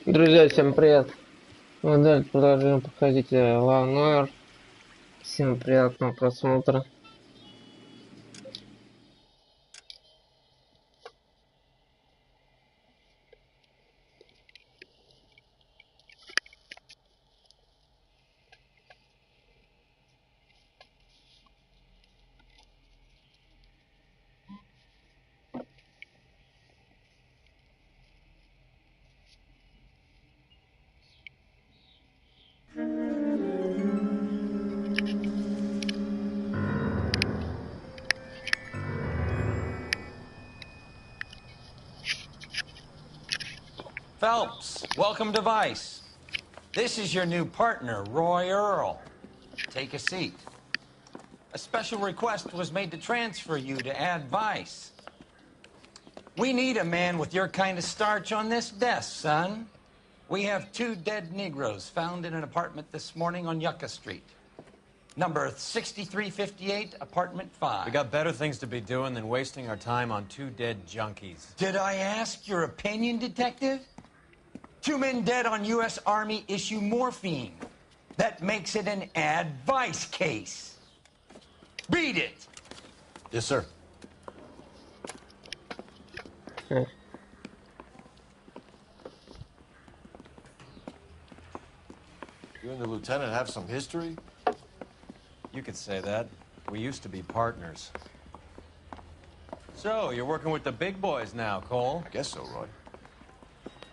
Друзья, всем привет! Мы дальше продолжаем проходить Noire. Всем приятного просмотра. Phelps, welcome to Vice. This is your new partner, Roy Earl. Take a seat. A special request was made to transfer you to Add Vice. We need a man with your kind of starch on this desk, son. We have 2 dead Negroes found in an apartment this morning on Yucca Street. Number 6358, apartment 5. We got better things to be doing than wasting our time on 2 dead junkies. Did I ask your opinion, detective? 2 men dead on U.S. Army issue morphine. That makes it an advice case. Beat it! Yes, sir. Хм. You and the lieutenant have some history? You could say that. We used to be partners. So, you're working with the big boys now, Cole? I guess so, Roy.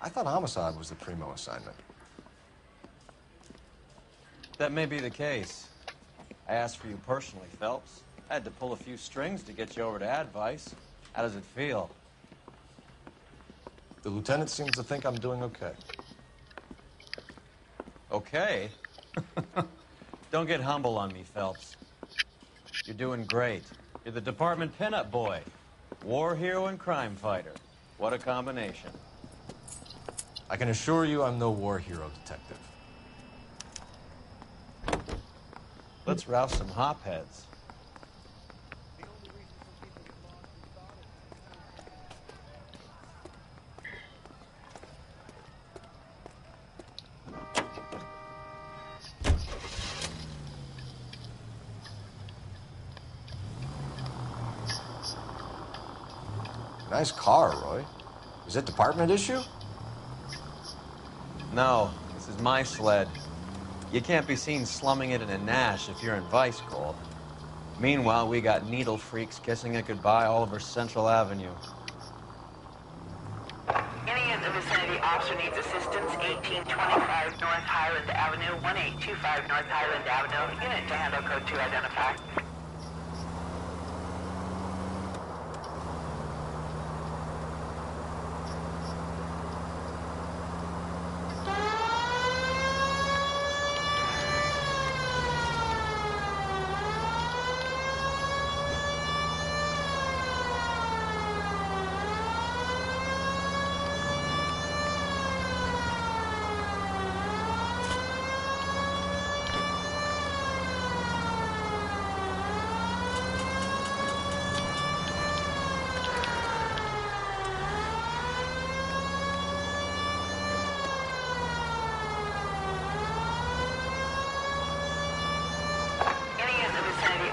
I thought homicide was the primo assignment. That may be the case. I asked for you personally, Phelps. I had to pull a few strings to get you over to Advice. How does it feel? The lieutenant seems to think I'm doing okay. Okay? Don't get humble on me, Phelps. You're doing great. You're the department pinup boy. War hero and crime fighter. What a combination. I can assure you I'm no war hero, detective. Let's rouse some hopheads. Nice car, Roy. Is it department issue? No, this is my sled. You can't be seen slumming it in a Nash if you're in Vice, Cole. Meanwhile, we got needle freaks kissing it goodbye all over Central Avenue. Any in the vicinity officer needs assistance, 1825 North Highland Avenue, 1825 North Highland Avenue. Unit to handle code 2 identify.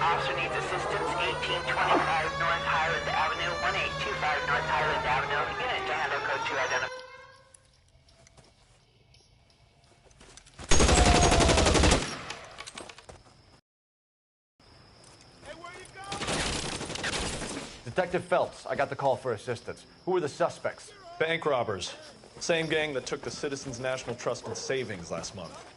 Officer needs assistance, 1825 North Highland Avenue, 1825 North Highland Avenue. Unit to handle code 2 identify. Hey, where you going? Detective Phelps, I got the call for assistance. Who are the suspects? Bank robbers. Same gang that took the Citizens National Trust and Savings last month.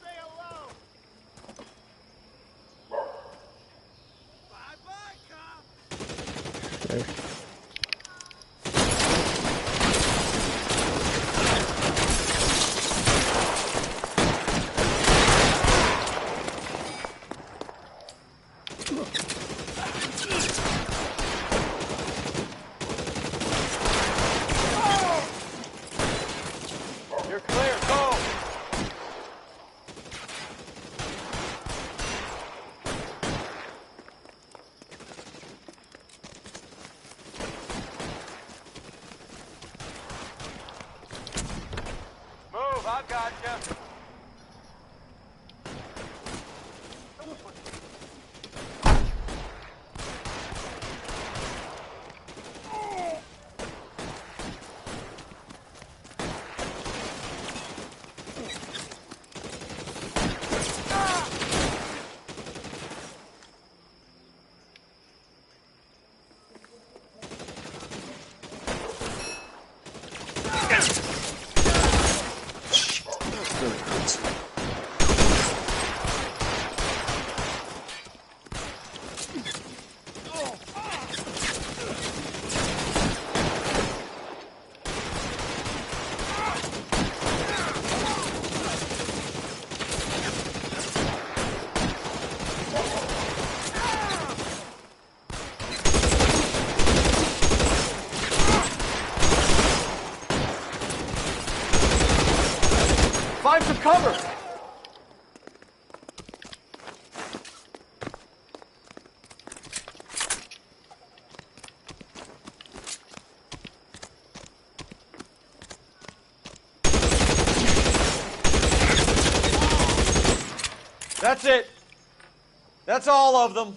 You're clear, go! gotcha. Find some cover! That's it. That's all of them.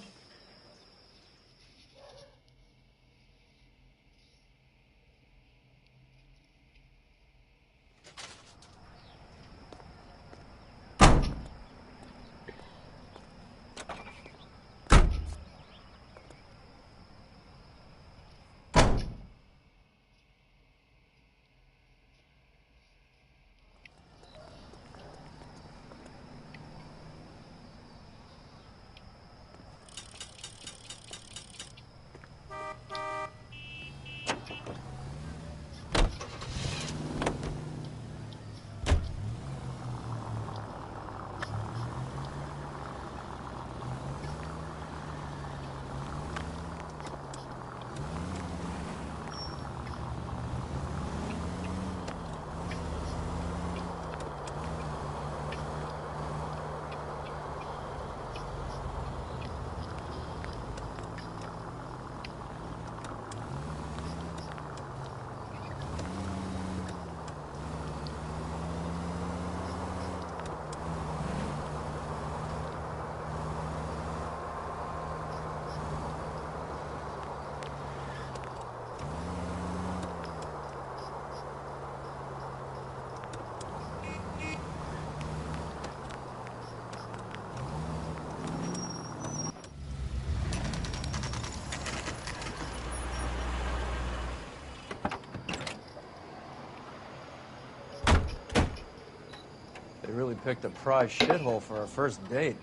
They really picked a prize shithole for our first date.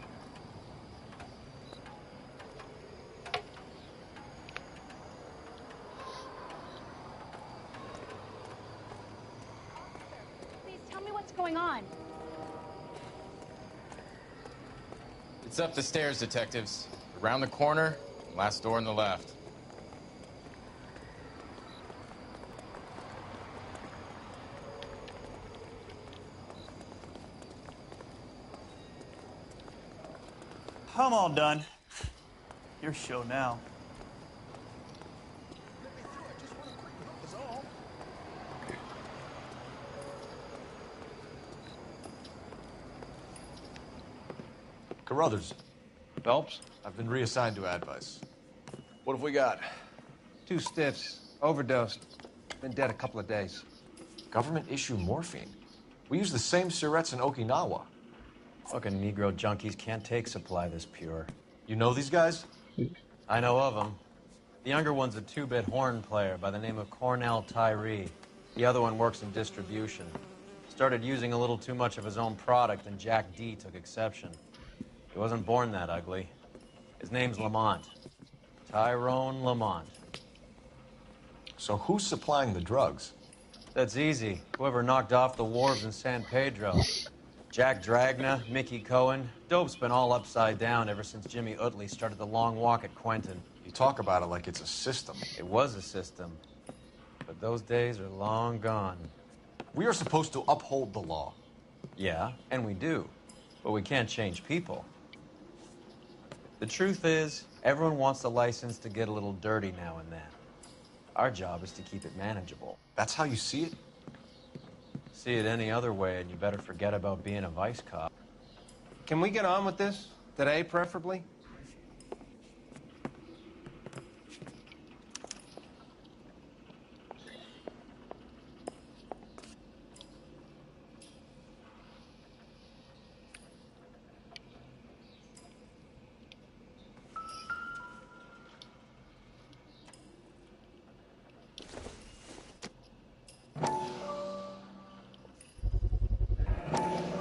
Please tell me what's going on. It's up the stairs, detectives. Around the corner, last door on the left. I'm all done. Your show now. Carruthers, Phelps? I've been reassigned to advice. What have we got? 2 stiffs. Overdosed. Been dead a couple of days. Government issue morphine. We use the same syrettes in Okinawa. Fucking Negro junkies can't take supply this pure. You know these guys? I know of them. The younger one's a 2-bit horn player by the name of Cornell Tyree. The other one works in distribution. Started using a little too much of his own product, and Jack D took exception. He wasn't born that ugly. His name's Lamont. Tyrone Lamont. So who's supplying the drugs? That's easy. Whoever knocked off the wharves in San Pedro. Jack Dragna, Mickey Cohen. Dope's been all upside down ever since Jimmy Utley started the long walk at Quentin. You talk about it like it's a system. It was a system. But those days are long gone. We are supposed to uphold the law. Yeah, and we do. But we can't change people. The truth is, everyone wants the license to get a little dirty now and then. Our job is to keep it manageable. That's how you see it? See it any other way, and you better forget about being a vice cop. Can we get on with this? Today, preferably?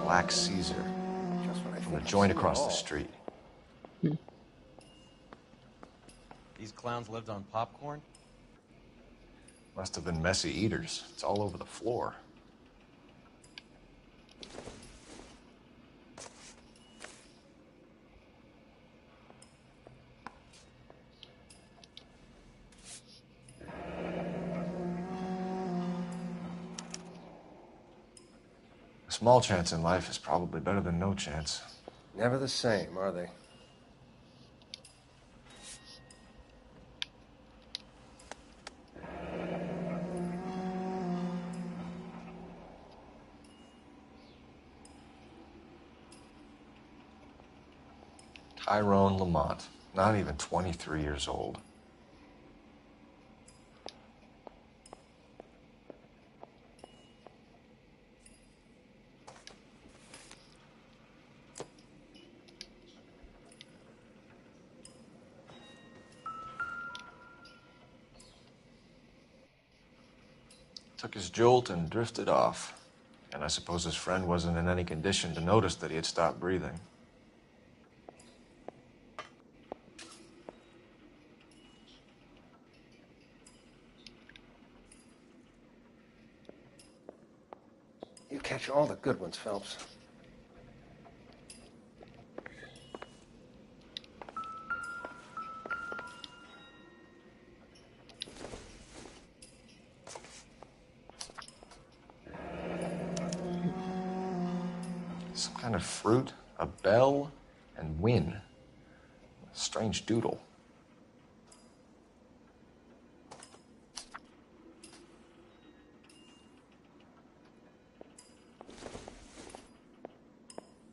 Black Caesar. From a joint across the street. These clowns lived on popcorn? Must have been messy eaters. It's all over the floor. A small chance in life is probably better than no chance. Never the same, are they? Tyrone Lamont, not even 23 years old. Took his jolt and drifted off. And I suppose his friend wasn't in any condition to notice that he had stopped breathing. You catch all the good ones, Phelps. Some kind of fruit, a bell, and win. A strange doodle.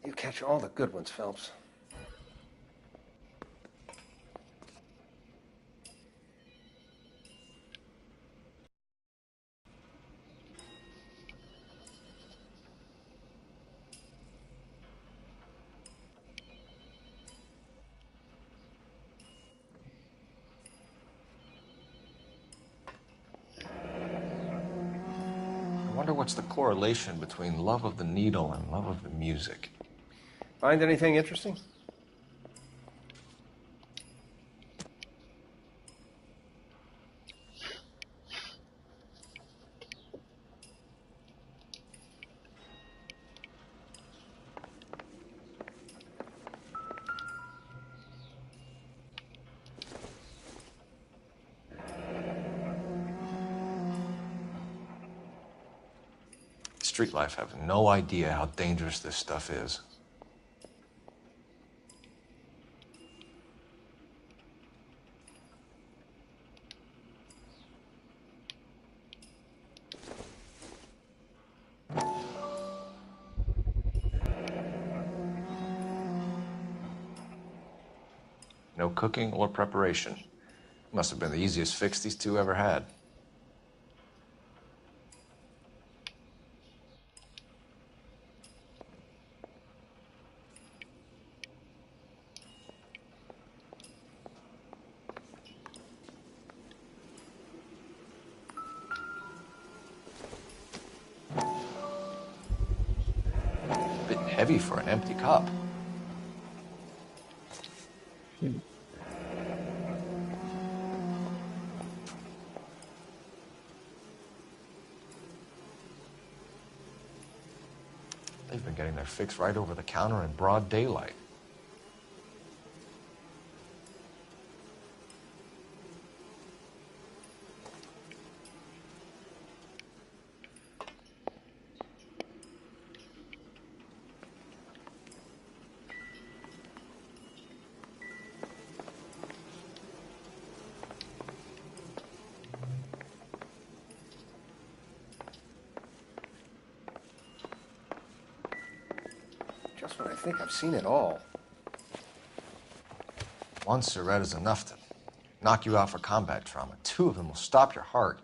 You catch all the good ones, Phelps. I wonder what's the correlation between love of the needle and love of the music. Find anything interesting? Street life have no idea how dangerous this stuff is. No cooking or preparation. Must have been the easiest fix these two ever had. Bit heavy for an empty cup. They've been getting their fix right over the counter in broad daylight. That's what I think. I've seen it all. One cigarette is enough to knock you out for combat trauma. 2 of them will stop your heart.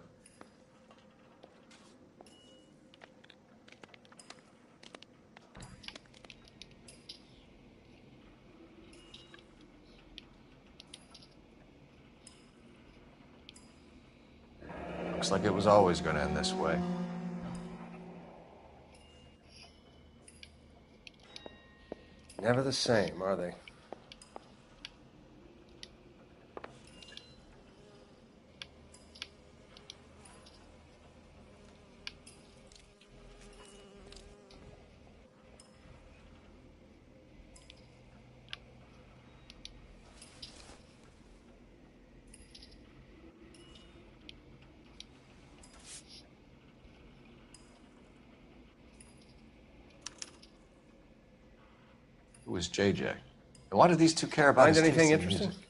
Looks like it was always going to end this way. Never the same, are they? Who is JJ? And why do these 2 care about Find his anything taste in interesting? music?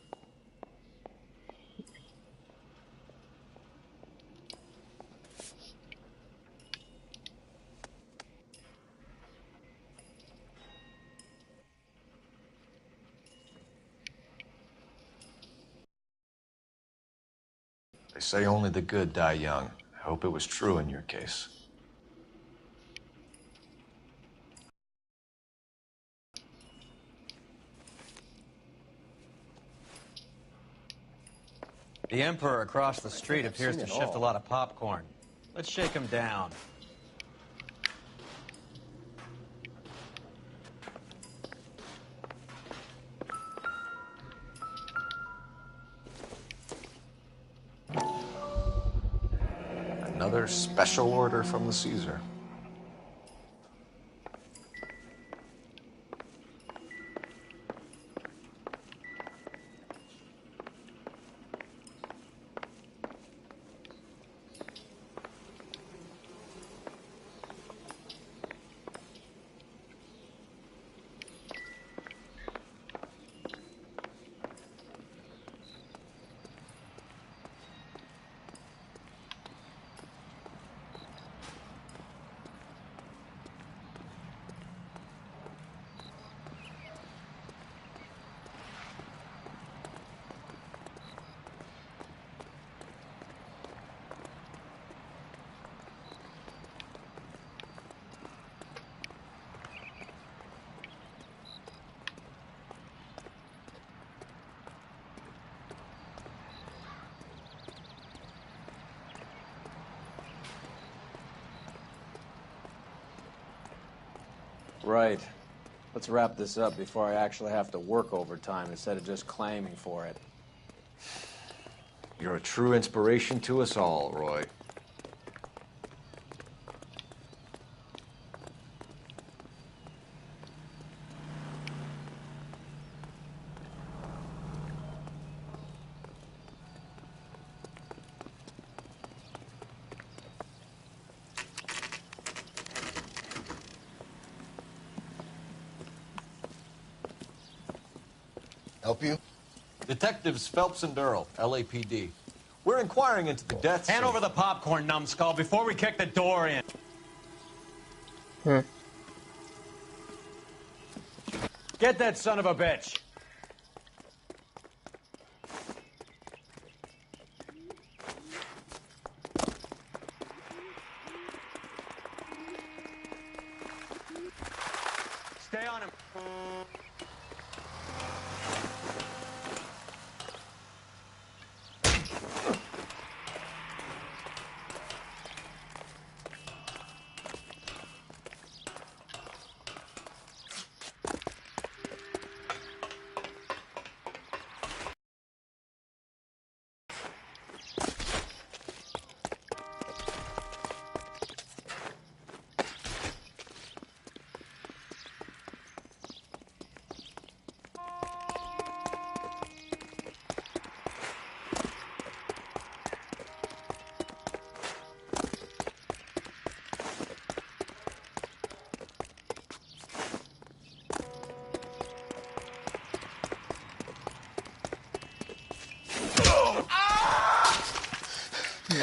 They say only the good die young. I hope it was true in your case. The Emperor across the street appears to shift a lot of popcorn. Let's shake him down. Another special order from the Caesar. Right. Let's wrap this up before I actually have to work overtime instead of just claiming for it. You're a true inspiration to us all, Roy. Help you? Detectives Phelps and Durrell, LAPD. We're inquiring into the deaths. Hand over the popcorn, numbskull, before we kick the door in. Get that son of a bitch. Stay on him.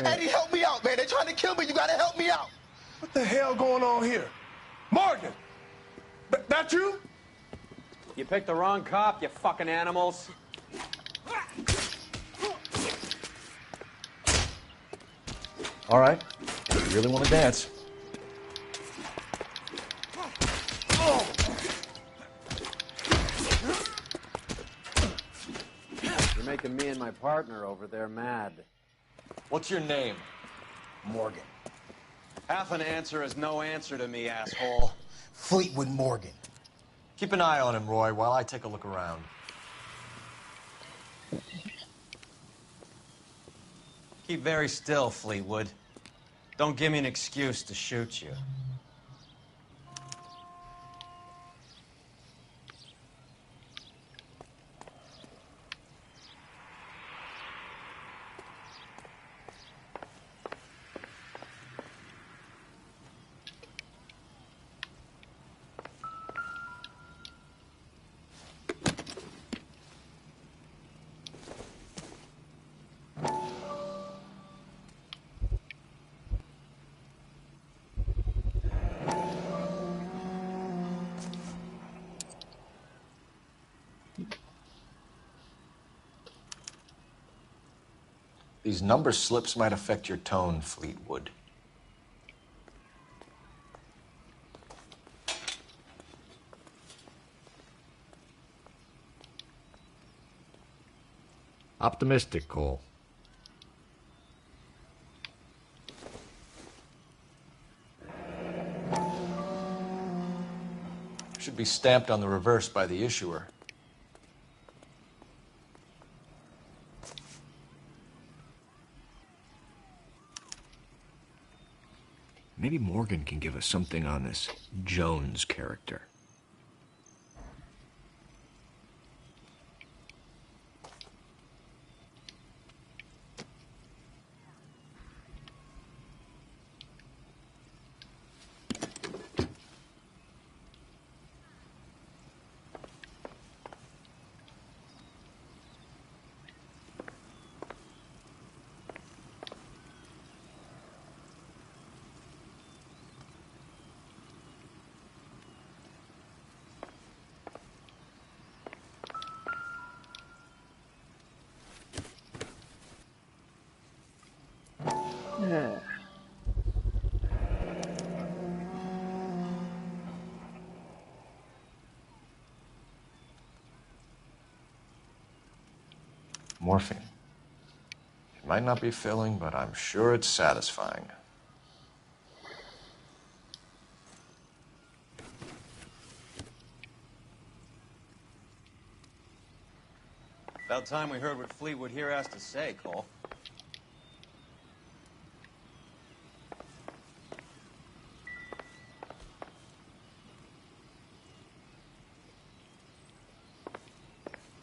Eddie, help me out, man. They're trying to kill me. You gotta help me out. What the hell going on here? Morgan! That that you? You picked the wrong cop, you fucking animals. All right. You really want to dance? You're making me and my partner over there mad. What's your name? Morgan. Half an answer is no answer to me, asshole. Fleetwood Morgan. Keep an eye on him, Roy, while I take a look around. Keep very still, Fleetwood. Don't give me an excuse to shoot you. These number slips might affect your tone, Fleetwood. Optimistic, Cole. Should be stamped on the reverse by the issuer. Maybe Morgan can give us something on this Jones character. Morphine. It might not be filling, but I'm sure it's satisfying. About time we heard what Fleetwood here has to say, Cole.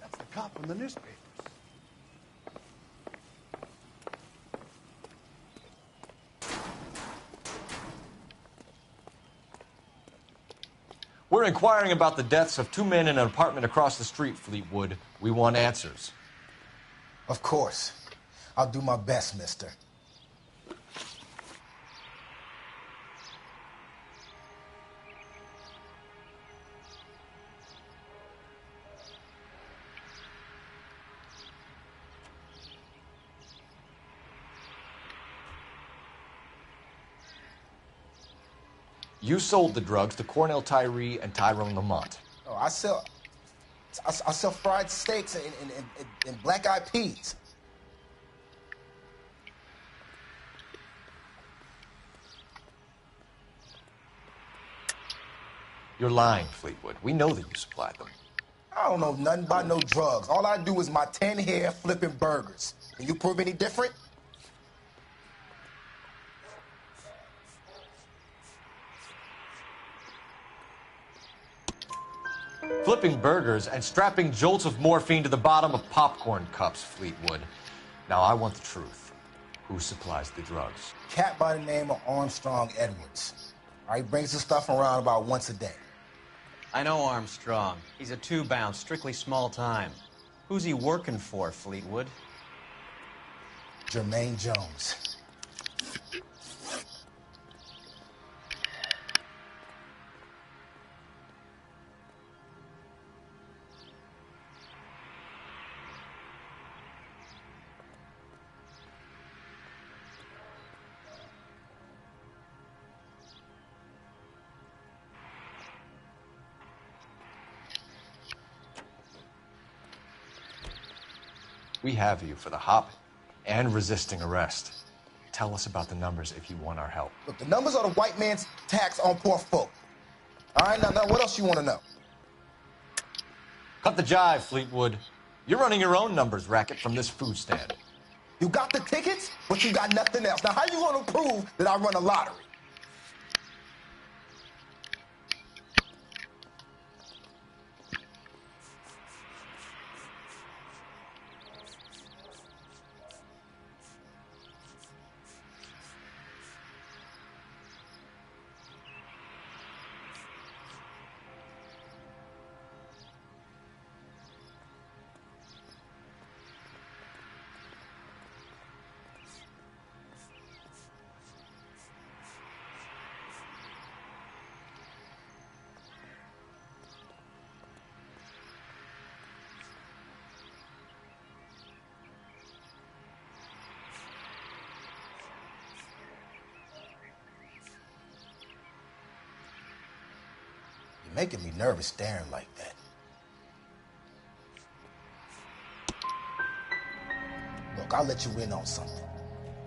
That's the cop from the newspapers. We're inquiring about the deaths of 2 men in an apartment across the street, Fleetwood. We want answers. Of course. I'll do my best, mister. You sold the drugs to Cornell Tyree and Tyrone Lamont. Oh, I sell fried steaks and black-eyed peas. You're lying, Fleetwood. We know that you supplied them. I don't know nothing about no drugs. All I do is my 10 hair flipping burgers. Can you prove any different? Flipping burgers and strapping jolts of morphine to the bottom of popcorn cups, Fleetwood. Now, I want the truth. Who supplies the drugs? Cat by the name of Armstrong Edwards. All right, brings the stuff around about once a day. I know Armstrong. He's a two-bound, strictly small time. Who's he working for, Fleetwood? Jermaine Jones. We have you for the hop and resisting arrest. Tell us about the numbers if you want our help. Look, the numbers are the white man's tax on poor folk. All right, now what else you want to know? Cut the jive, Fleetwood. You're running your own numbers racket from this food stand. You got the tickets, but you got nothing else. Now, how you going to prove that I run a lottery? You're making me nervous staring like that. Look, I'll let you in on something.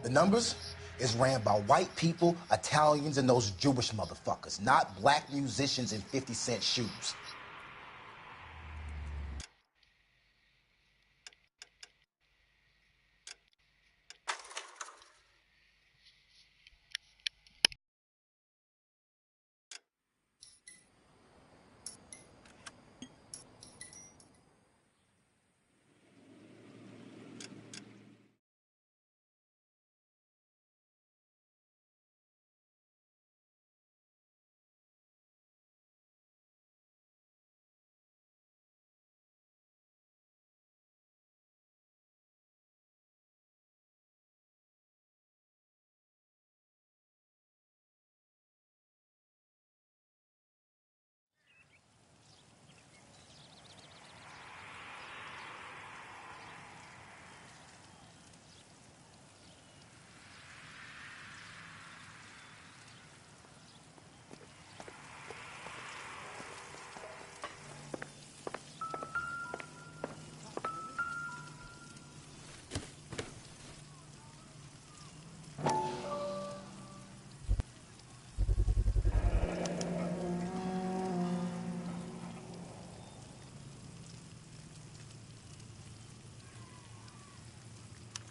The numbers is ran by white people, Italians, and those Jewish motherfuckers, not black musicians in 50-cent shoes.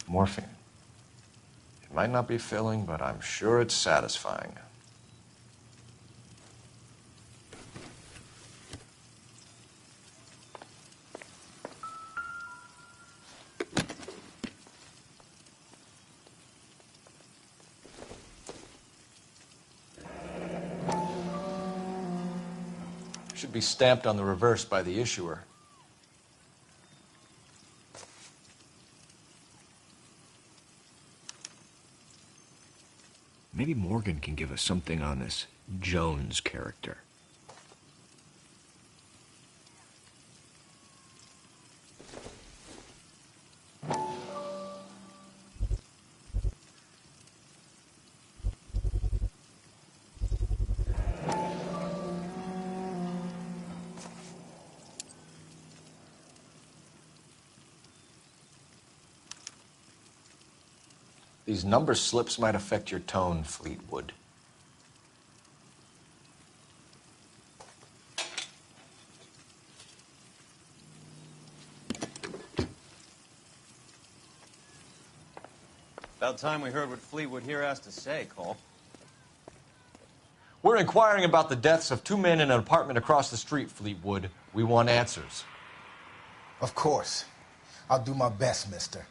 Morphine. It might not be filling, but I'm sure it's satisfying. Should be stamped on the reverse by the issuer. Maybe Morgan can give us something on this Jones character. These number slips might affect your tone, Fleetwood. About time we heard what Fleetwood here has to say, Cole. We're inquiring about the deaths of 2 men in an apartment across the street, Fleetwood. We want answers. Of course. I'll do my best, mister.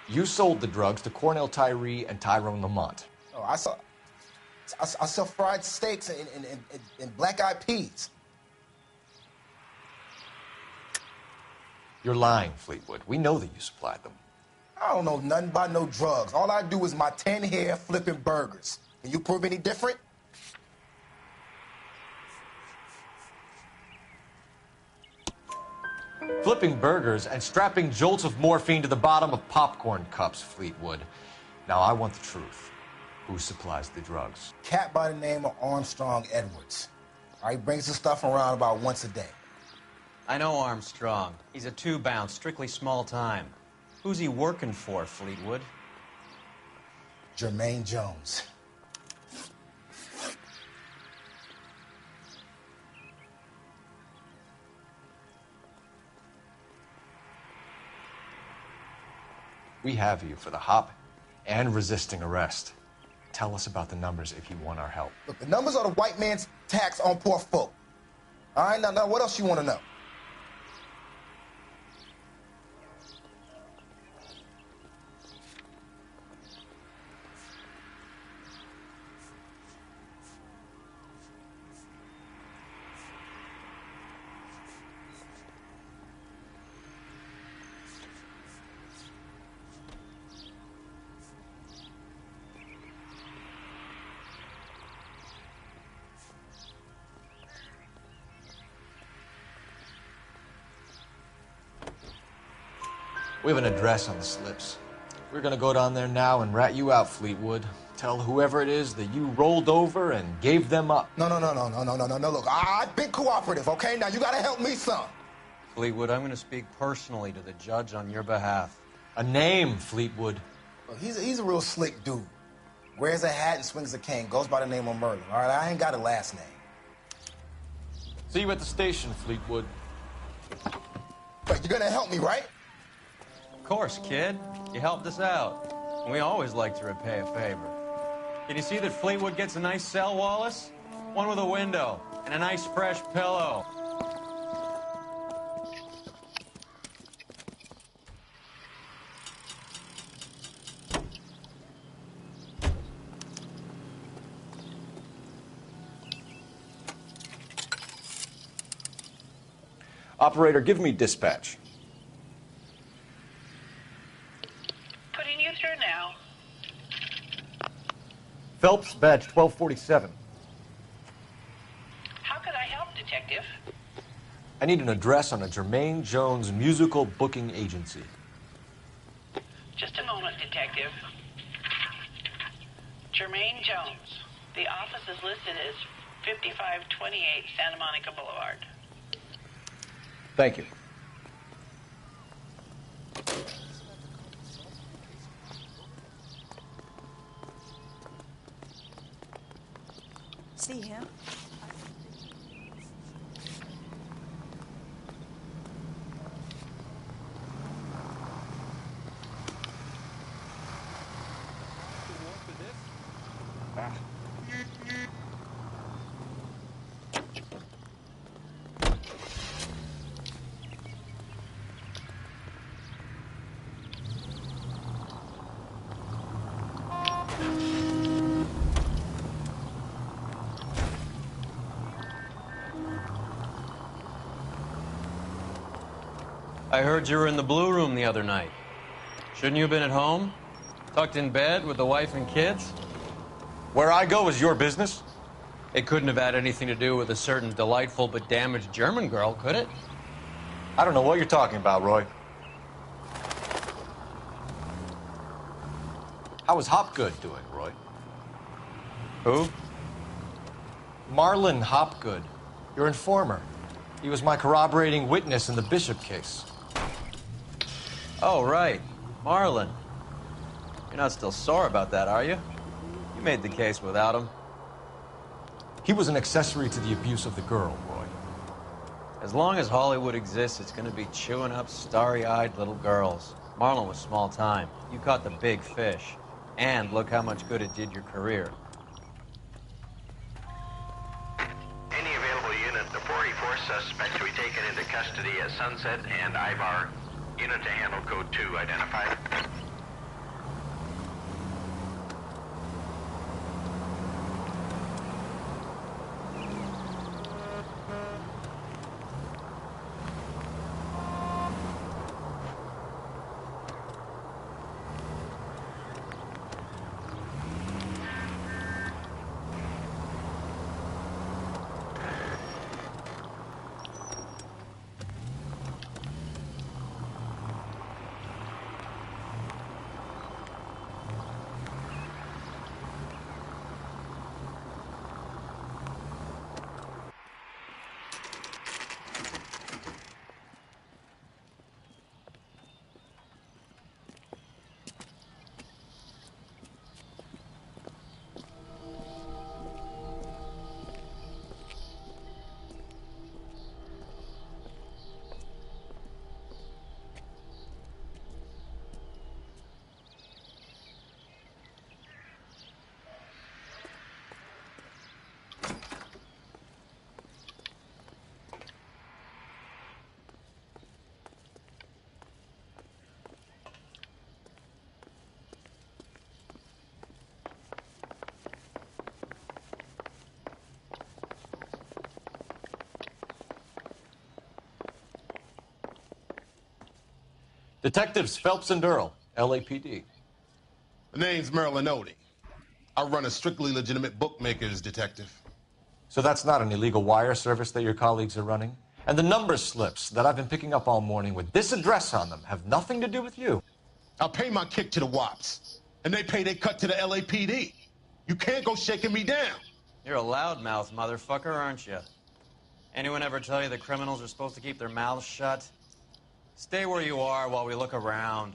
You sold the drugs to Cornell Tyree and Tyrone Lamont. Oh, I sell fried steaks and black-eyed peas. You're lying, Fleetwood. We know that you supplied them. I don't know nothing about no drugs. All I do is my 10 hair flipping burgers. Can you prove any different? Flipping burgers and strapping jolts of morphine to the bottom of popcorn cups, Fleetwood. Now, I want the truth. Who supplies the drugs? Cat by the name of Armstrong Edwards. All right, he brings his stuff around about once a day. I know Armstrong. He's a two-bounce, strictly small time. Who's he working for, Fleetwood? Jermaine Jones. We have you for the hop and resisting arrest. Tell us about the numbers if you want our help. Look, the numbers are the white man's tax on poor folk. All right, now what else you want to know? We have an address on the slips. We're gonna go down there now and rat you out, Fleetwood. Tell whoever it is that you rolled over and gave them up. No. Look, I've been cooperative, okay? Now you gotta help me some. Fleetwood, I'm gonna speak personally to the judge on your behalf. A name, Fleetwood. Look, he's a real slick dude. Wears a hat and swings a cane. Goes by the name of Merlin. All right, I ain't got a last name. See you at the station, Fleetwood. But you're gonna help me, right? Of course, kid. You helped us out. And we always like to repay a favor. Can you see that Fleetwood gets a nice cell, Wallace? One with a window and a nice fresh pillow. Operator, give me dispatch. Putting you through now. Phelps, badge 1247. How could I help, Detective? I need an address on a Jermaine Jones musical booking agency. Just a moment, Detective. Jermaine Jones. The office is listed as 5528 Santa Monica Boulevard. Thank you. See him? I heard you were in the Blue Room the other night. Shouldn't you have been at home? Tucked in bed with the wife and kids? Where I go is your business? It couldn't have had anything to do with a certain delightful but damaged German girl, could it? I don't know what you're talking about, Roy. How is Hopgood doing, Roy? Who? Marlon Hopgood, your informer. He was my corroborating witness in the Bishop case. Oh, right. Marlon. You're not still sore about that, are you? You made the case without him. He was an accessory to the abuse of the girl, Roy. As long as Hollywood exists, it's gonna be chewing up starry-eyed little girls. Marlon was small time. You caught the big fish. And look how much good it did your career. Any available unit, the 44 suspects to be taken into custody at Sunset and Ivar. Unit to handle code 2 identified. Detectives Phelps and Earl, LAPD. The name's Merlin Odie. I run a strictly legitimate bookmaker's detective. So that's not an illegal wire service that your colleagues are running? And the number slips that I've been picking up all morning with this address on them have nothing to do with you? I pay my kick to the Wops, and they pay their cut to the LAPD. You can't go shaking me down. You're a loudmouth motherfucker, aren't you? Anyone ever tell you that criminals are supposed to keep their mouths shut? Stay where you are while we look around.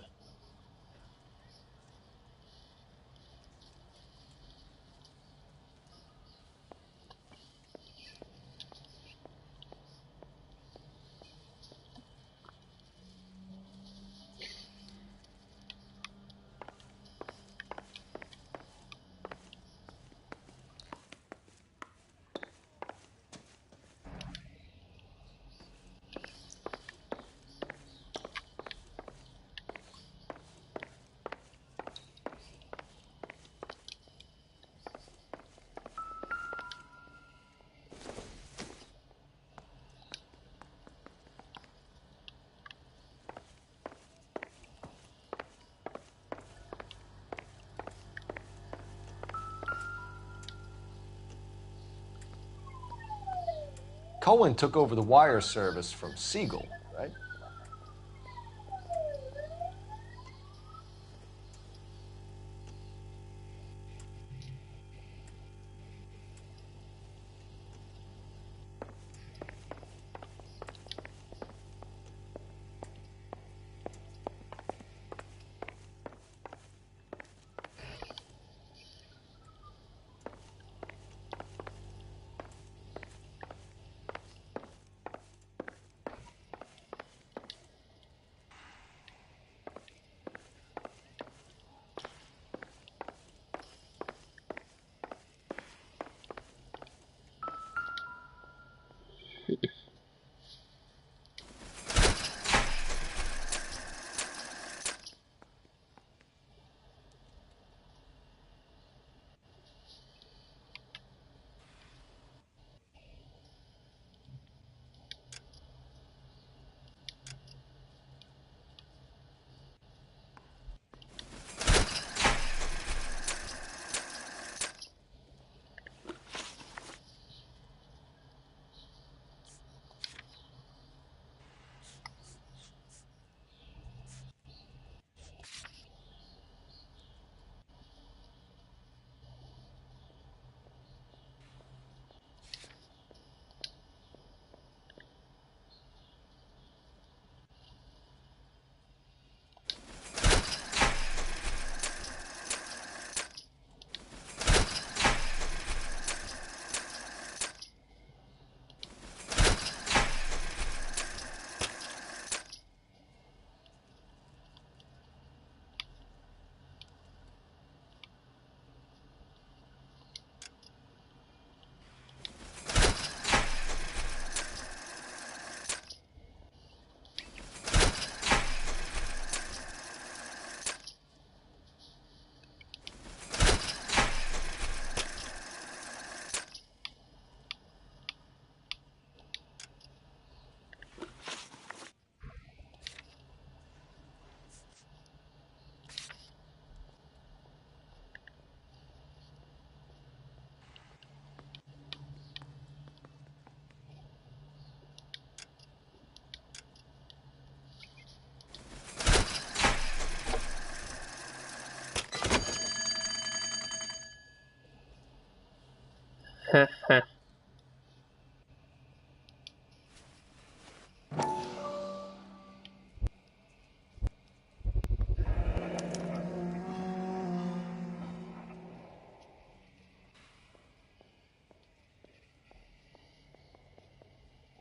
Cohen took over the wire service from Siegel, right?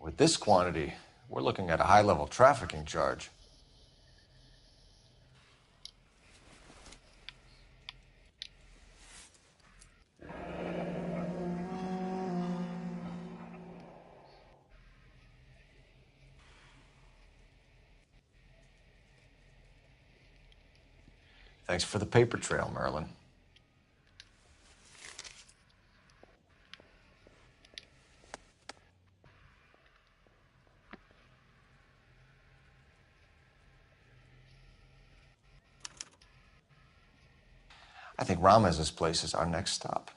With this quantity, we're looking at a high-level trafficking charge. Thanks for the paper trail, Merlin. I think Ramez's place is our next stop.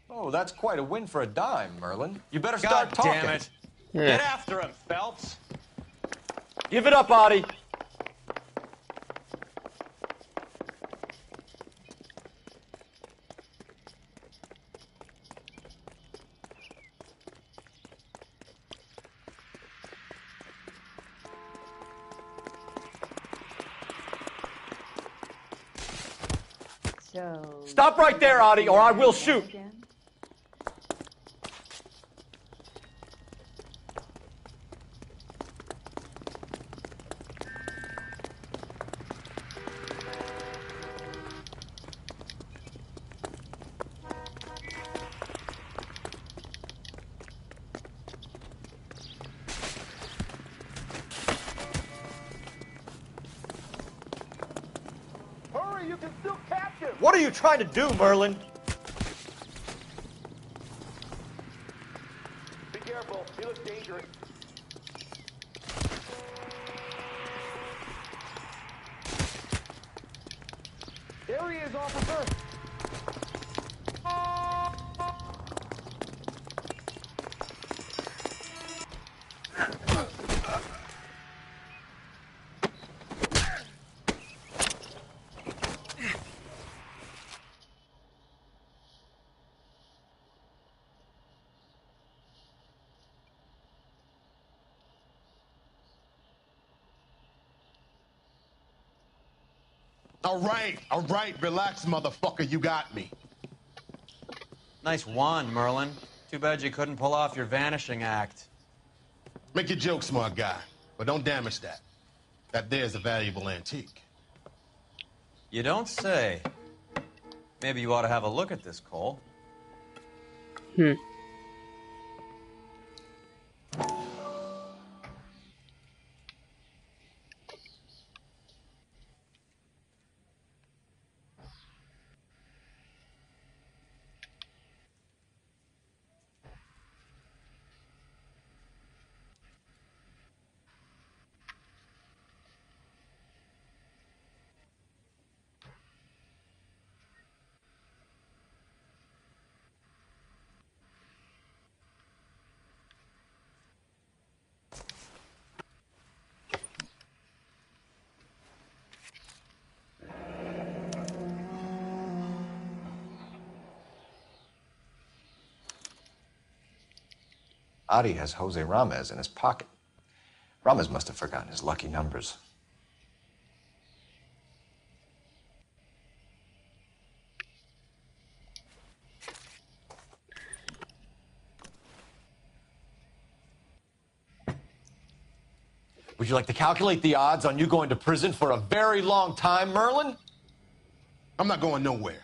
Oh, that's quite a win for a dime, Merlin. You better start God talking. damn it. Yeah. Get after him, Phelps. Give it up, Audie. So... Stop right there, Audie, or I will shoot. Hurry, you can still catch him! What are you trying to do, Merlin? Be careful, he looks dangerous. There he is, officer! All right, relax, motherfucker, you got me. Nice wand, Merlin. Too bad you couldn't pull off your vanishing act. Make your joke, smart guy, but don't damage that. That there's a valuable antique. You don't say. Maybe you ought to have a look at this, Cole. Adi has Jose Ramez in his pocket. Ramez must have forgotten his lucky numbers. Would you like to calculate the odds on you going to prison for a very long time, Merlin? I'm not going nowhere.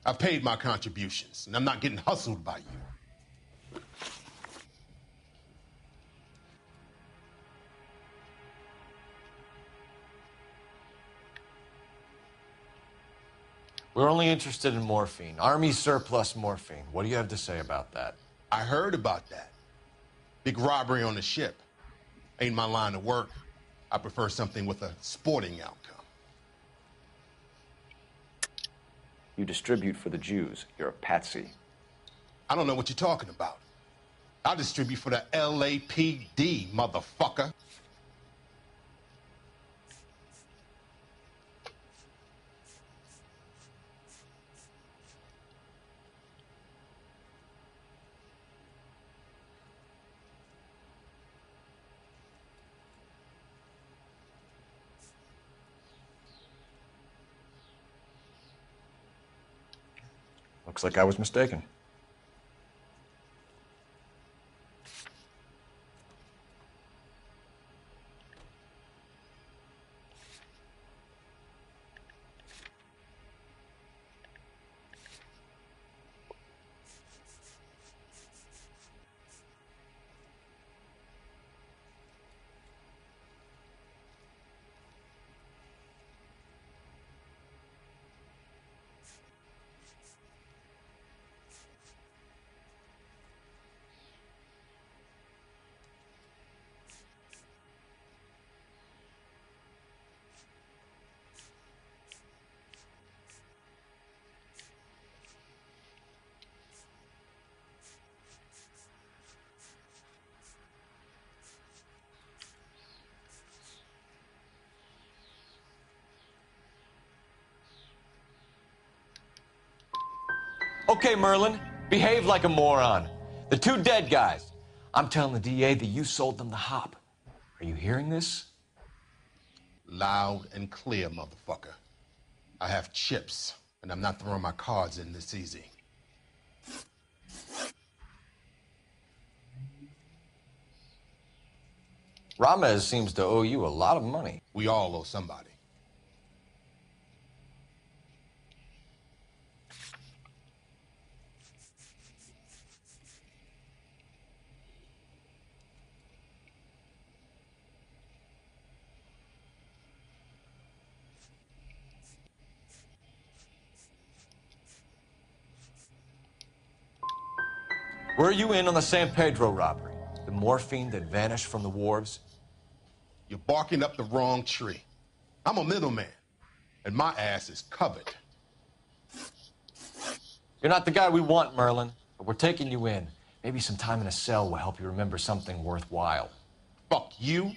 I've paid my contributions, and I'm not getting hustled by you. We're only interested in morphine. Army surplus morphine. What do you have to say about that? I heard about that. Big robbery on the ship. Ain't my line of work. I prefer something with a sporting outcome. You distribute for the Jews. You're a patsy. I don't know what you're talking about. I distribute for the LAPD, motherfucker. Looks like I was mistaken. Okay, Merlin, behave like a moron. The two dead guys. I'm telling the DA that you sold them the hop. Are you hearing this? Loud and clear, motherfucker. I have chips, and I'm not throwing my cards in this easy. Ramez seems to owe you a lot of money. We all owe somebody. Were you in on the San Pedro robbery? The morphine that vanished from the wharves? You're barking up the wrong tree. I'm a middleman, and my ass is covered. You're not the guy we want, Merlin, but we're taking you in. Maybe some time in a cell will help you remember something worthwhile. Fuck you,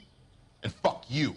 and fuck you.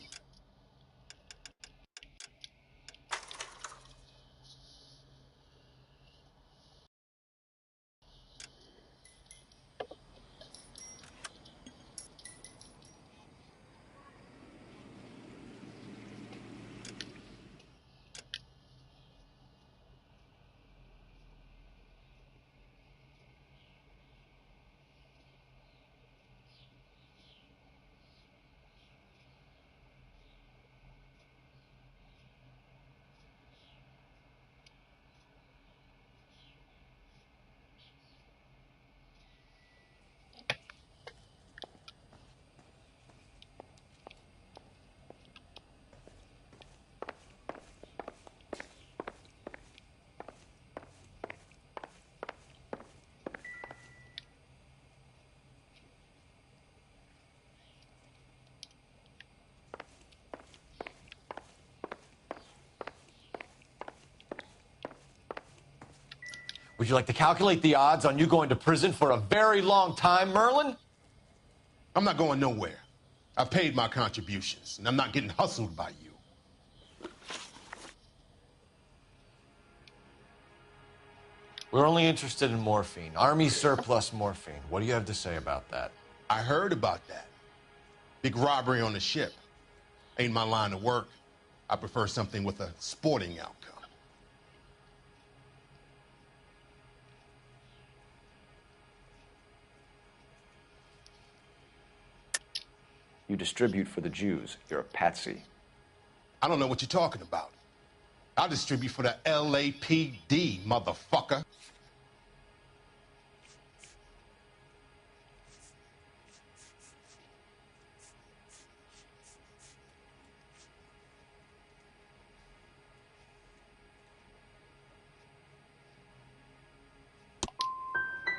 Would you like to calculate the odds on you going to prison for a very long time, Merlin? I'm not going nowhere. I've paid my contributions, and I'm not getting hustled by you. We're only interested in morphine. Army surplus morphine. What do you have to say about that? I heard about that. Big robbery on the ship. Ain't my line of work. I prefer something with a sporting outcome. You distribute for the Jews. You're a patsy. I don't know what you're talking about. I distribute for the LAPD, motherfucker.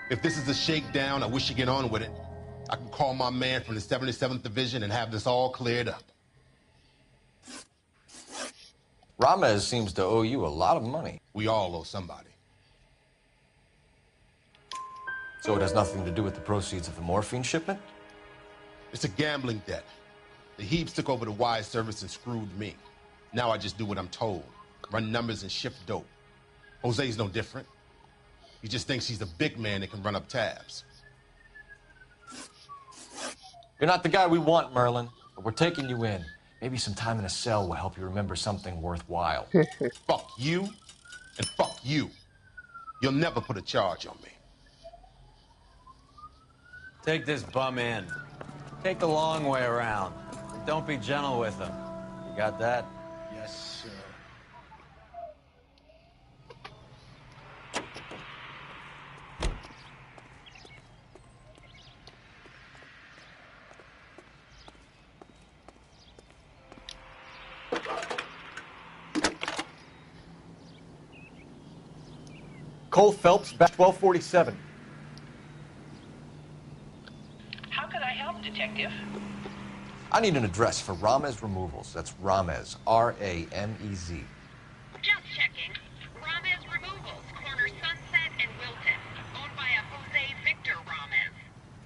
If this is a shakedown, I wish you get on with it. I can call my man from the 77th Division and have this all cleared up. Ramez seems to owe you a lot of money. We all owe somebody. So it has nothing to do with the proceeds of the morphine shipment? It's a gambling debt. The Heaps took over the wire service and screwed me. Now I just do what I'm told. Run numbers and shift dope. Jose's no different. He just thinks he's the big man that can run up tabs. You're not the guy we want, Merlin, but we're taking you in. Maybe some time in a cell will help you remember something worthwhile. Fuck you, and fuck you. You'll never put a charge on me. Take this bum in. Take the long way around. Don't be gentle with him. You got that? Yes, sir. Cole Phelps, back 1247. How can I help, Detective? I need an address for Ramez Removals. That's Ramez, R-A-M-E-Z. Just checking. Ramez Removals, corner Sunset and Wilton. Owned by a Jose Victor Ramez.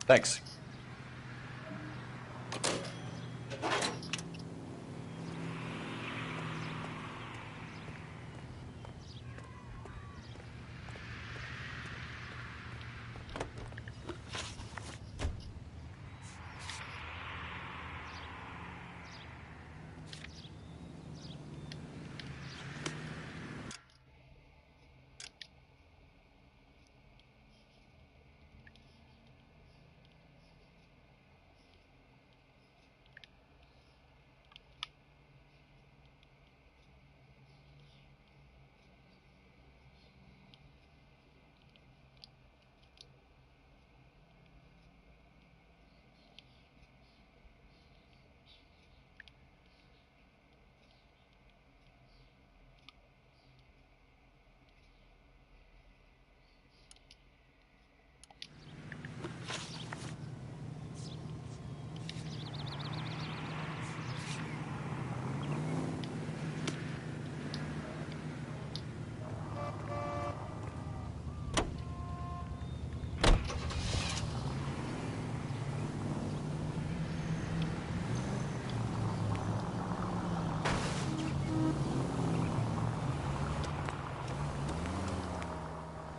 Thanks.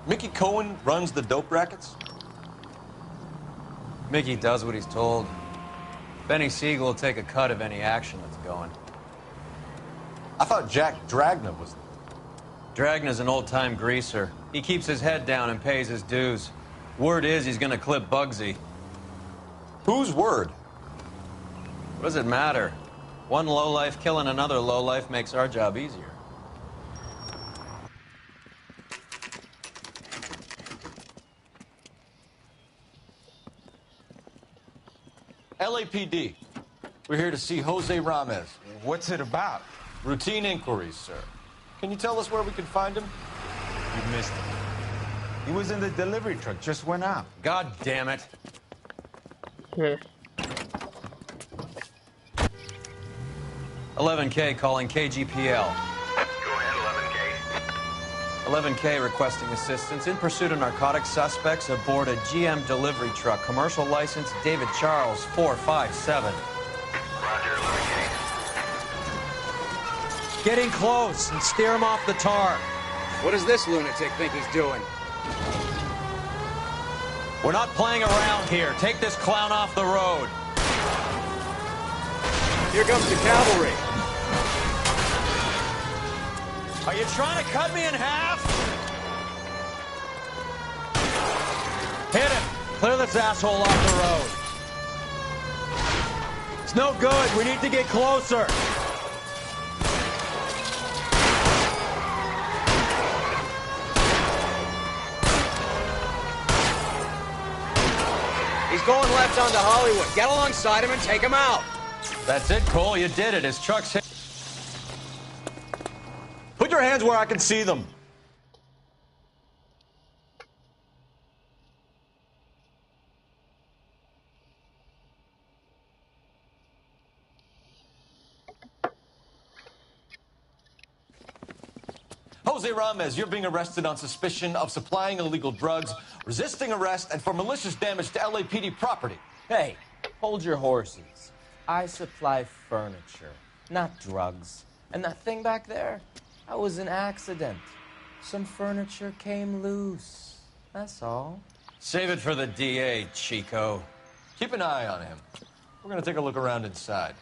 Mickey Cohen runs the dope rackets? Mickey does what he's told. Benny Siegel will take a cut of any action that's going. I thought Jack Dragna was... Dragna's an old-time greaser. He keeps his head down and pays his dues. Word is he's gonna clip Bugsy. Whose word? What does it matter? One lowlife killing another lowlife makes our job easier. LAPD. We're here to see Jose Ramez. What's it about? Routine inquiries, sir. Can you tell us where we can find him? You missed him. He was in the delivery truck, just went out. God damn it. 11K calling KGPL. Go ahead, 11K requesting assistance in pursuit of narcotic suspects aboard a GM delivery truck. Commercial license David Charles 457. Roger, 11K. Getting close and steer him off the tar. What does this lunatic think he's doing? We're not playing around here. Take this clown off the road. Here comes the cavalry. Are you trying to cut me in half? Hit him. Clear this asshole off the road. It's no good. We need to get closer. He's going left onto Hollywood. Get alongside him and take him out. That's it, Cole. You did it. His truck's hit. Put your hands where I can see them. Jose Ramez, you're being arrested on suspicion of supplying illegal drugs, resisting arrest, and for malicious damage to LAPD property. Hey, hold your horses. I supply furniture, not drugs. And that thing back there, that was an accident. Some furniture came loose. That's all. Save it for the DA, Chico. Keep an eye on him. We're gonna take a look around inside.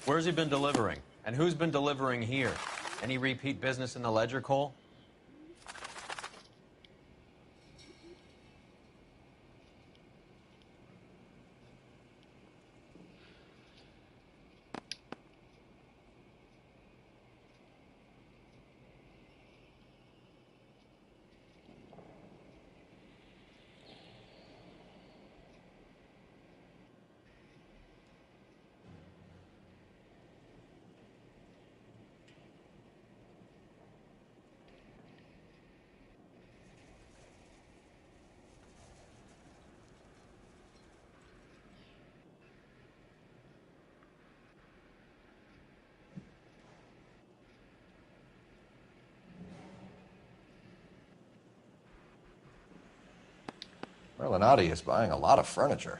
Where's he been delivering? And who's been delivering here? Any repeat business in the ledger, Cole? Merlinati is buying a lot of furniture.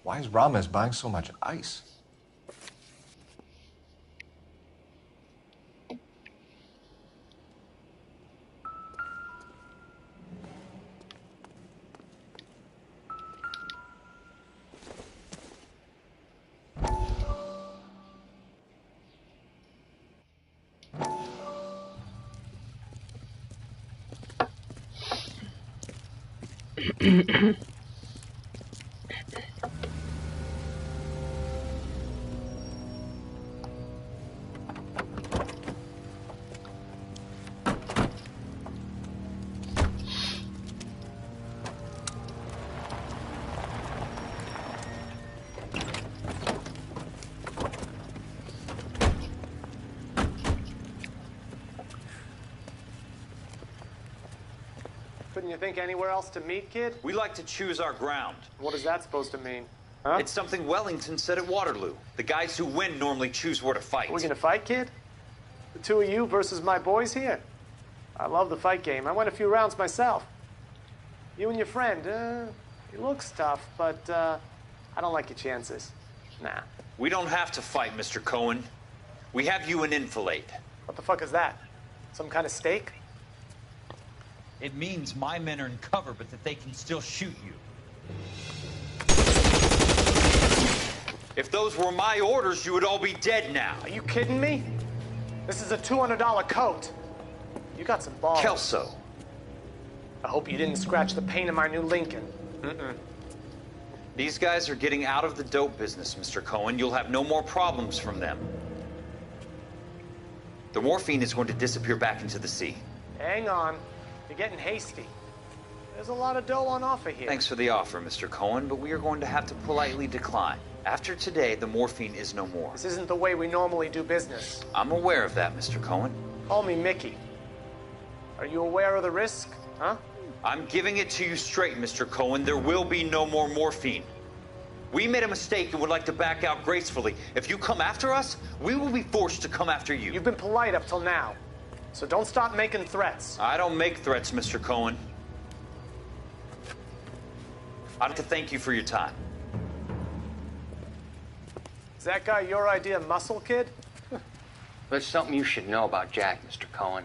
Why is Ramos buying so much ice? Couldn't you think anywhere else to meet, kid? We like to choose our ground. What is that supposed to mean? Huh? It's something Wellington said at Waterloo. The guys who win normally choose where to fight. We're gonna fight, kid? The two of you versus my boys here? I love the fight game. I went a few rounds myself. You and your friend, he looks tough, but I don't like your chances. Nah. We don't have to fight, Mr. Cohen. We have you an enfilade. What the fuck is that? Some kind of steak? It means my men are in cover, but that they can still shoot you. If those were my orders, you would all be dead now. Are you kidding me? This is a $200 coat. You got some balls. Kelso. I hope you didn't scratch the paint of my new Lincoln. These guys are getting out of the dope business, Mr. Cohen. You'll have no more problems from them. The morphine is going to disappear back into the sea. Hang on. You're getting hasty. There's a lot of dough on offer here. Thanks for the offer, Mr. Cohen, but we are going to have to politely decline. After today, the morphine is no more. This isn't the way we normally do business. I'm aware of that, Mr. Cohen. Call me Mickey. Are you aware of the risk, huh? I'm giving it to you straight, Mr. Cohen. There will be no more morphine. We made a mistake and would like to back out gracefully. If you come after us, we will be forced to come after you. You've been polite up till now, so don't stop making threats. I don't make threats, Mr. Cohen. I'd like to thank you for your time. Is that guy your idea of muscle, kid? There's something you should know about Jack, Mr. Cohen.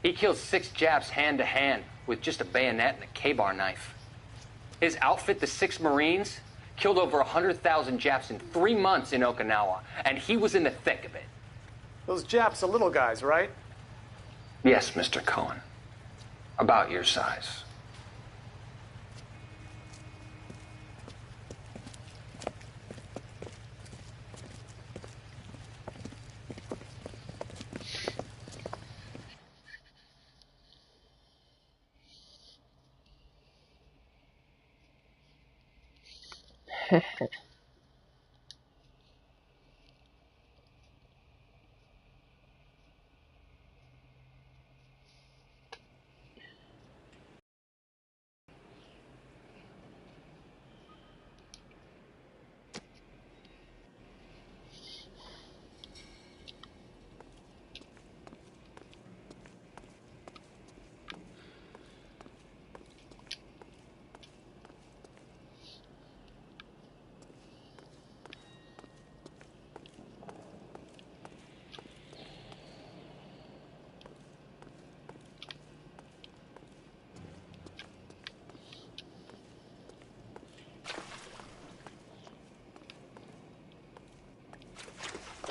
He killed 6 Japs hand-to-hand with just a bayonet and a K-bar knife. His outfit, the 6 Marines, killed over 100,000 Japs in 3 months in Okinawa, and he was in the thick of it. Those Japs are little guys, right? Yes, Mr. Cohen. About your size.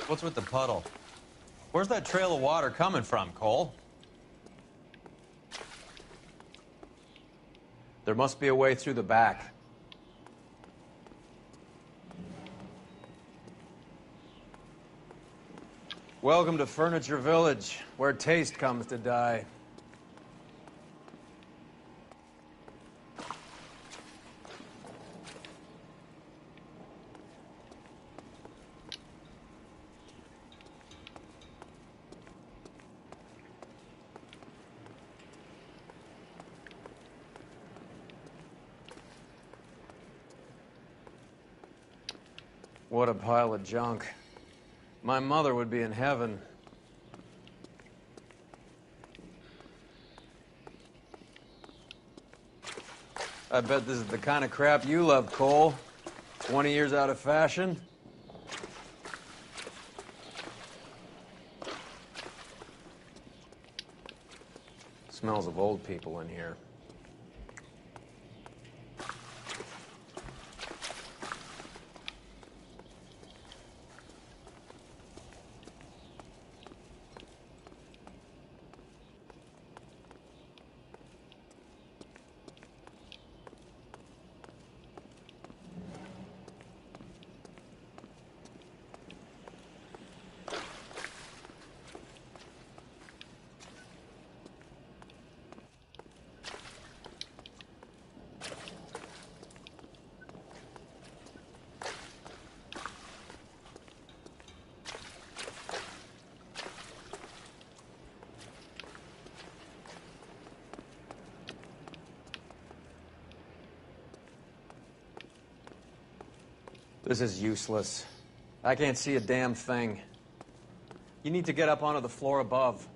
What's with the puddle? Where's that trail of water coming from, Cole? There must be a way through the back. Welcome to Furniture Village, where taste comes to die. What a pile of junk. My mother would be in heaven. I bet this is the kind of crap you love, Cole. 20 years out of fashion? Smells of old people in here. This is useless. I can't see a damn thing. You need to get up onto the floor above.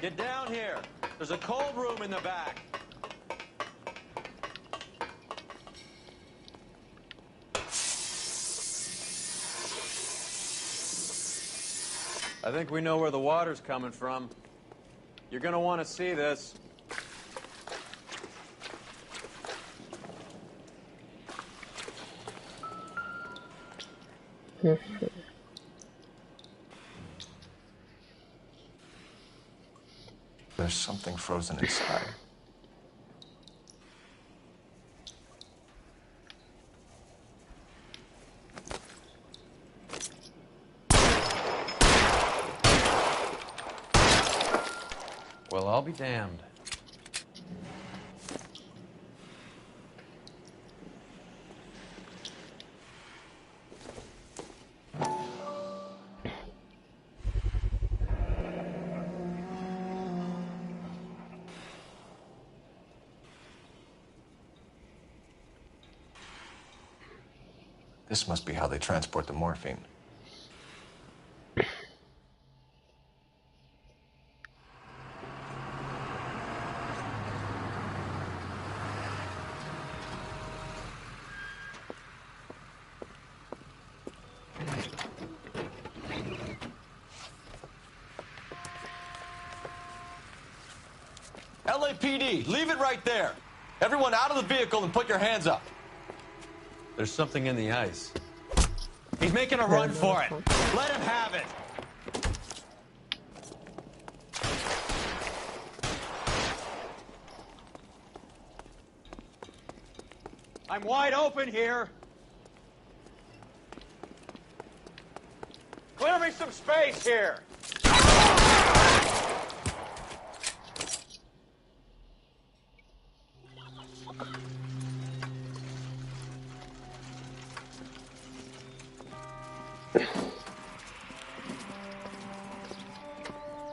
Get down here. There's a cold room in the back. I think we know where the water's coming from. You're gonna want to see this. There's something frozen inside. Well, I'll be damned. This must be how they transport the morphine. LAPD, leave it right there. Everyone out of the vehicle and put your hands up. There's something in the ice. He's making a run for it. Let him have it. I'm wide open here. Clear me some space here.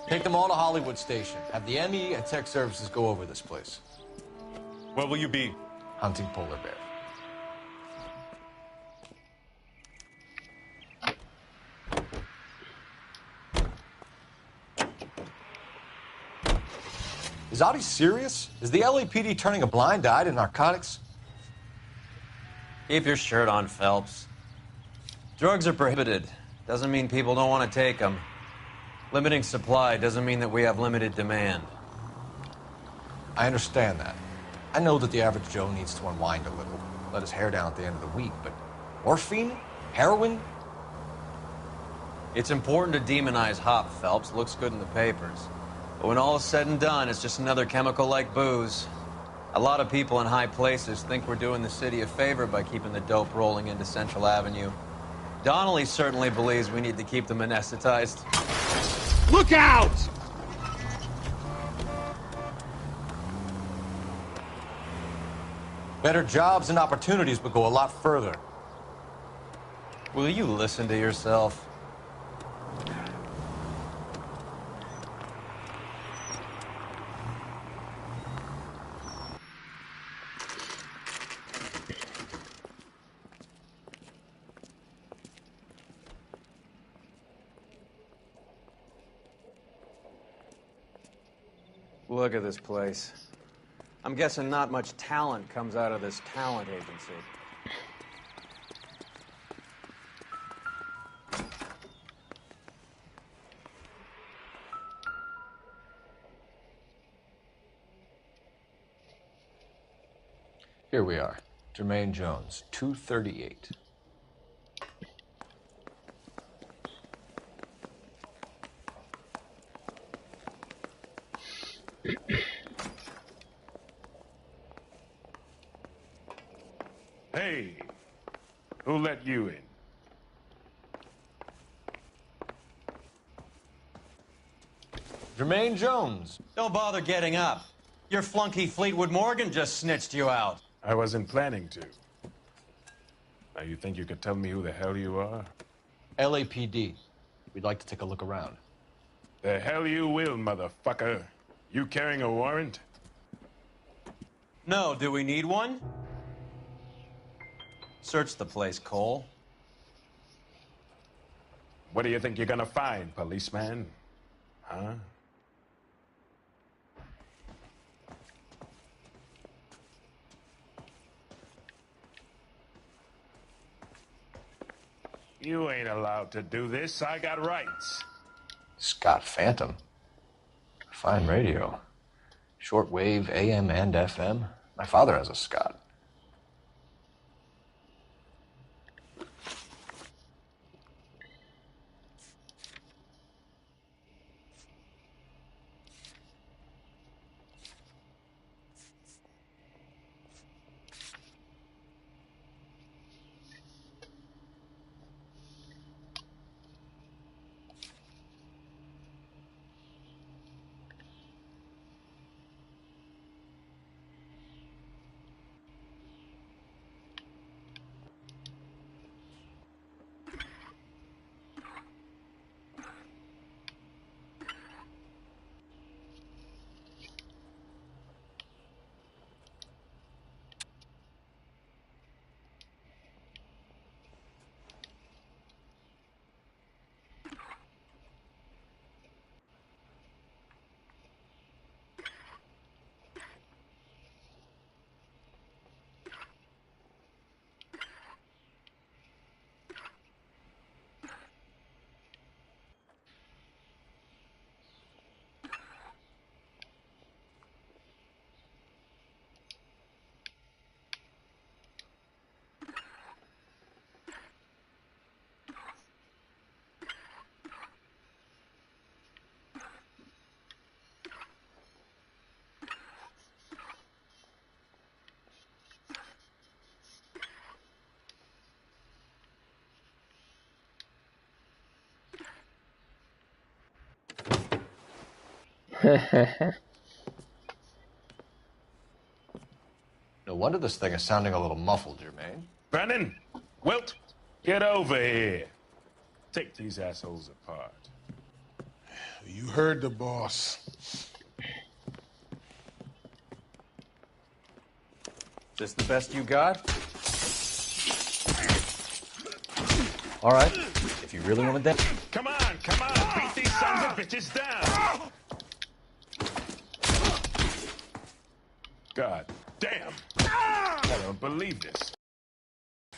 Take them all to Hollywood Station. Have the ME and tech services go over this place. Where will you be? Hunting polar bear. Is Audie serious? Is the LAPD turning a blind eye to narcotics? Keep your shirt on, Phelps. Drugs are prohibited. Doesn't mean people don't want to take them. Limiting supply doesn't mean that we have limited demand. I understand that. I know that the average Joe needs to unwind a little, let his hair down at the end of the week, but morphine? Heroin? It's important to demonize hop, Phelps. Looks good in the papers. But when all is said and done, it's just another chemical like booze. A lot of people in high places think we're doing the city a favor by keeping the dope rolling into Central Avenue. Donnelly certainly believes we need to keep them anesthetized. Look out! Better jobs and opportunities would go a lot further. Will you listen to yourself? Look at this place. I'm guessing not much talent comes out of this talent agency. Here we are. Jermaine Jones, 238. Hey, who let you in? Jermaine Jones. Don't bother getting up. Your flunky Fleetwood Morgan just snitched you out. I wasn't planning to. Now you think you could tell me who the hell you are? LAPD. We'd like to take a look around. The hell you will, motherfucker. You carrying a warrant? No, do we need one? Search the place, Cole. What do you think you're gonna find, policeman? Huh? You ain't allowed to do this. I got rights. Scott Phantom. Fine radio. Shortwave, AM and FM. My father has a Scott. No wonder this thing is sounding a little muffled, Jermaine. Brennan, Wilt, get over here. Take these assholes apart. You heard the boss. This the best you got? All right, if you really want to dance. Come on, beat these sons of bitches down. God damn. I don't believe this.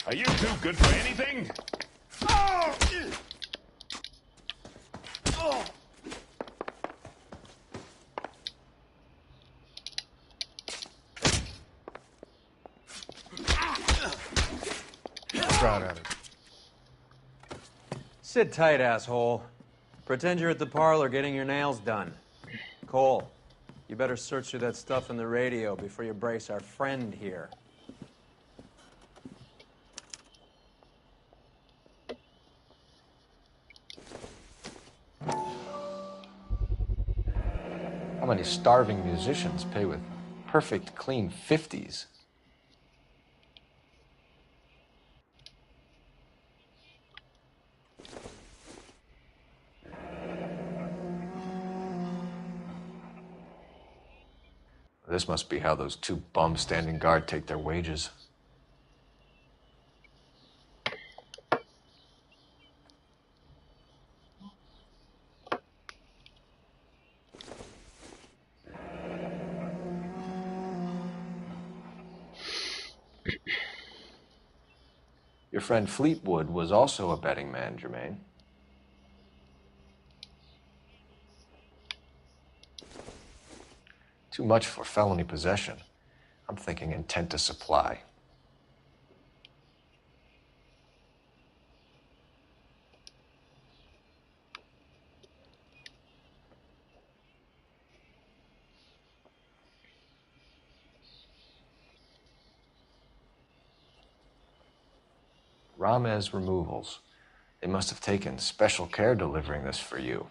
Are you too good for anything? Proud of it. Sit tight, asshole. Pretend you're at the parlor getting your nails done. Cole, you better search through that stuff in the radio before you brace our friend here. How many starving musicians pay with perfect, clean 50s? This must be how those two bums standing guard take their wages. Your friend Fleetwood was also a betting man, Jermaine. Too much for felony possession. I'm thinking intent to supply. Ramez removals. They must have taken special care delivering this for you.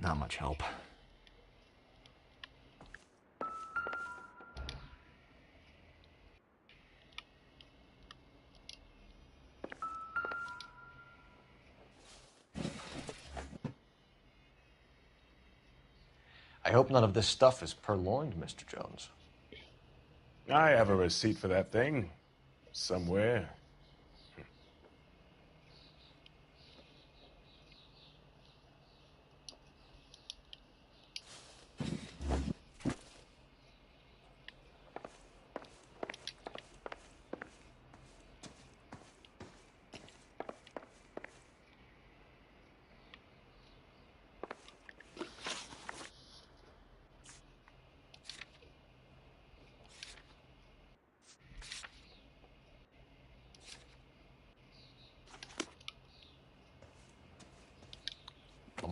Not much help. I hope none of this stuff is purloined, Mr. Jones. I have a receipt for that thing. Somewhere.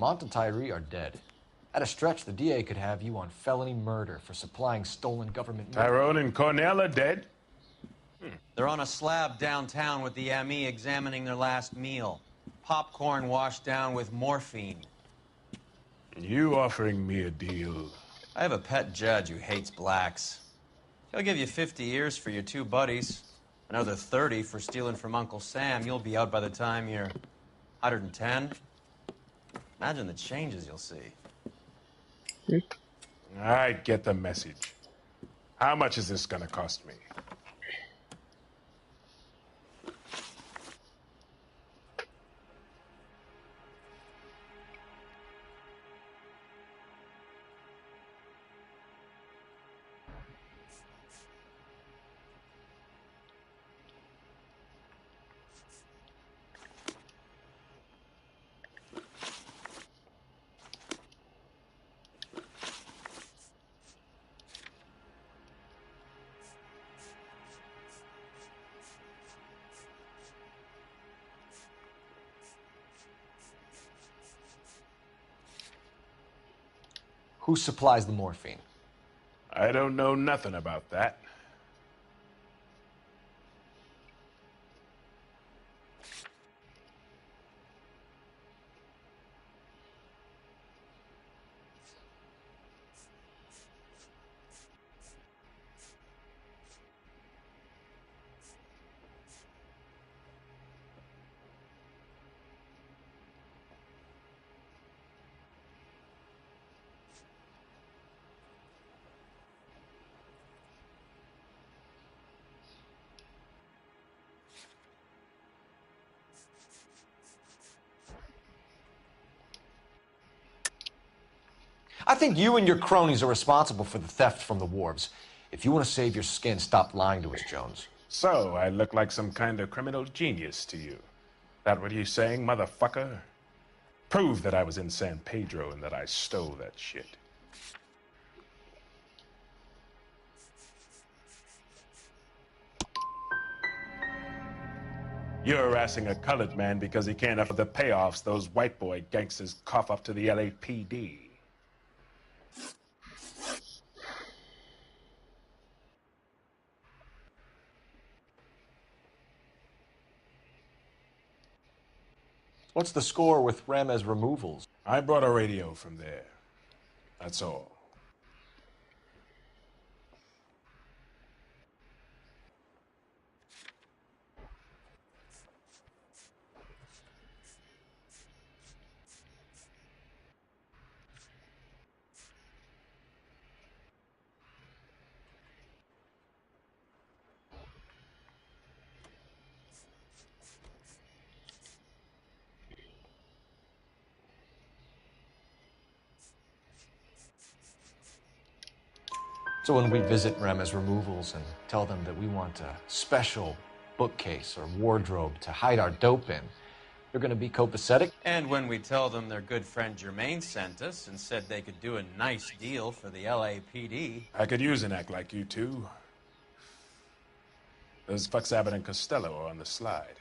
Lamont and Tyree are dead. At a stretch, the DA could have you on felony murder for supplying stolen government money. Tyrone and Cornell are dead? They're on a slab downtown with the ME examining their last meal. Popcorn washed down with morphine. You offering me a deal? I have a pet judge who hates blacks. He'll give you 50 years for your two buddies. Another 30 for stealing from Uncle Sam. You'll be out by the time you're 110. Imagine the changes you'll see. I get the message. How much is this gonna cost me? Who supplies the morphine? I don't know nothing about that. I think you and your cronies are responsible for the theft from the wharves. If you want to save your skin, stop lying to us, Jones. So, I look like some kind of criminal genius to you. That what you saying, motherfucker? Prove that I was in San Pedro and that I stole that shit. You're harassing a colored man because he can't afford the payoffs those white boy gangsters cough up to the LAPD. What's the score with Ramez removals? I brought a radio from there. That's all. So when we visit Ramez removals and tell them that we want a special bookcase or wardrobe to hide our dope in, they're going to be copacetic? And when we tell them their good friend Jermaine sent us and said they could do a nice deal for the LAPD. I could use an act like you two. Those fucks Abbott and Costello are on the slide.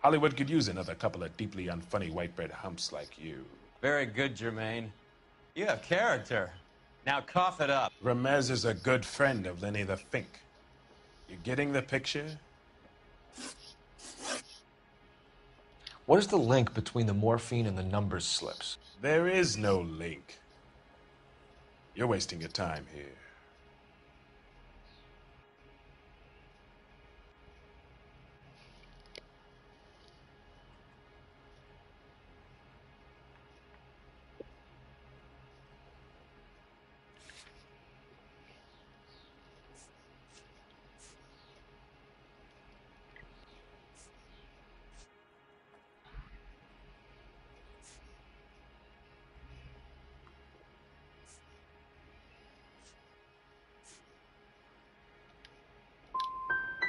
Hollywood could use another couple of deeply unfunny white bread humps like you. Very good, Jermaine. You have character. Now cough it up. Ramez is a good friend of Lenny the Fink. You getting the picture? What is the link between the morphine and the numbers slips? There is no link. You're wasting your time here.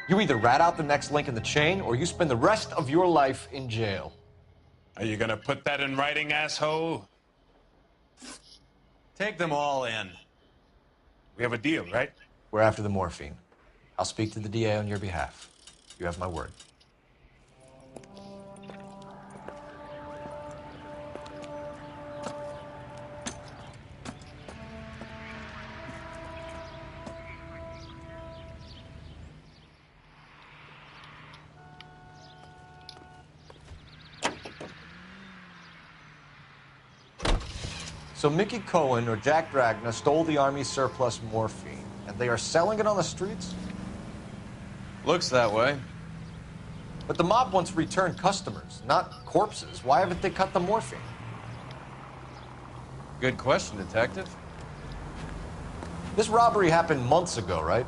You either rat out the next link in the chain, or you spend the rest of your life in jail. Are you gonna put that in writing, asshole? Take them all in. We have a deal, right? We're after the morphine. I'll speak to the DA on your behalf. You have my word. So Mickey Cohen or Jack Dragna stole the Army's surplus morphine, and they are selling it on the streets? Looks that way. But the mob wants returned customers, not corpses. Why haven't they cut the morphine? Good question, Detective. This robbery happened months ago, right?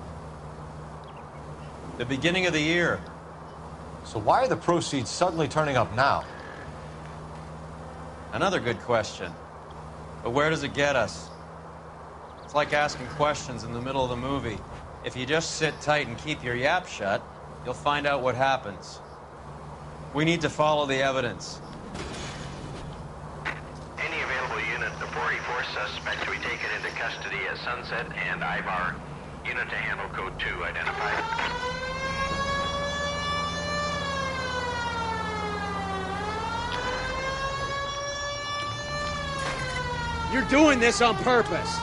The beginning of the year. So why are the proceeds suddenly turning up now? Another good question. But where does it get us? It's like asking questions in the middle of the movie. If you just sit tight and keep your yap shut, you'll find out what happens. We need to follow the evidence. Any available unit, the 44 suspect to be taken into custody at Sunset and Ivar. Unit to handle code 2 identified. You're doing this on purpose.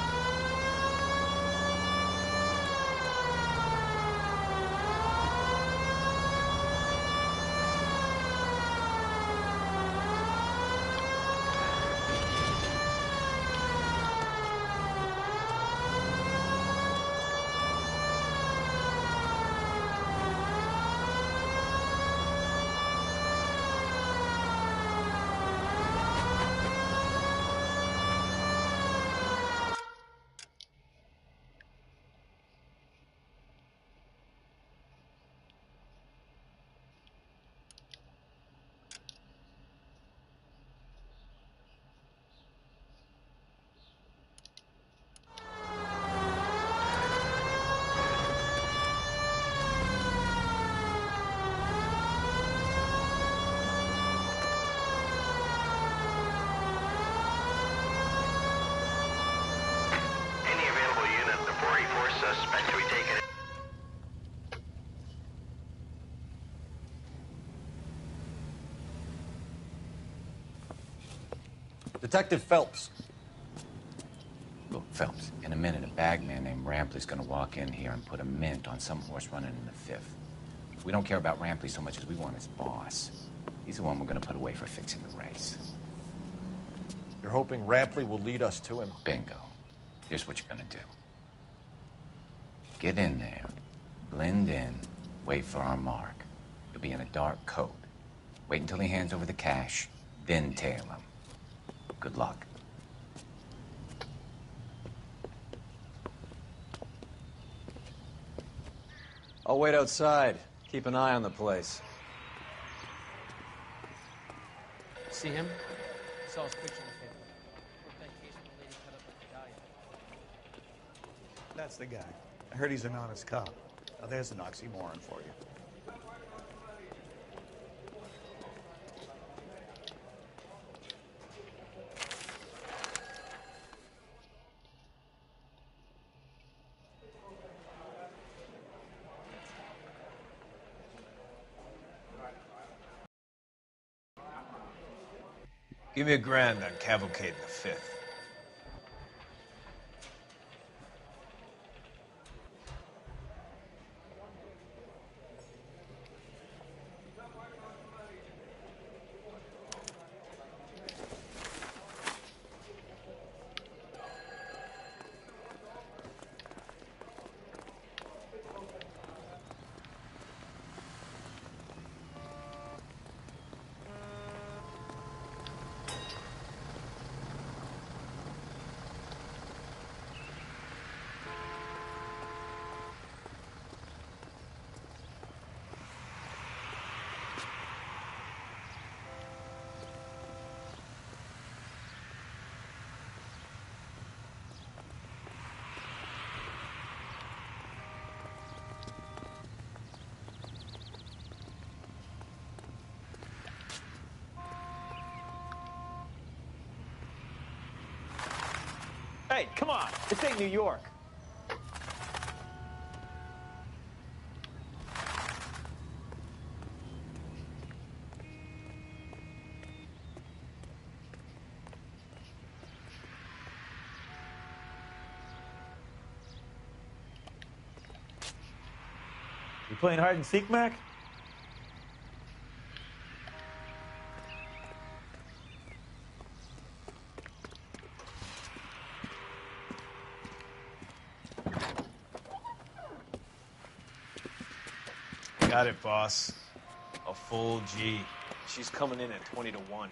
suspect to be taken. Detective Phelps. Look, Phelps, in a minute, a bagman named Rampley's gonna walk in here and put a mint on some horse running in the fifth. We don't care about Rampley so much as we want his boss. He's the one we're gonna put away for fixing the race. You're hoping Rampley will lead us to him? Bingo. Here's what you're gonna do. Get in there, blend in, wait for our mark. You'll be in a dark coat. Wait until he hands over the cash, then tail him. Good luck. I'll wait outside. Keep an eye on the place. See him? Saw his picture in the paper. Worked that case when the lady cut up like the guy. That's the guy. I heard he's an honest cop. Now there's an oxymoron for you. Give me $1,000 on Cavalcade in the 5th. Hey, come on. This ain't New York. You playing hide and seek, Mac? Got it, boss. A full G. She's coming in at 20 to 1.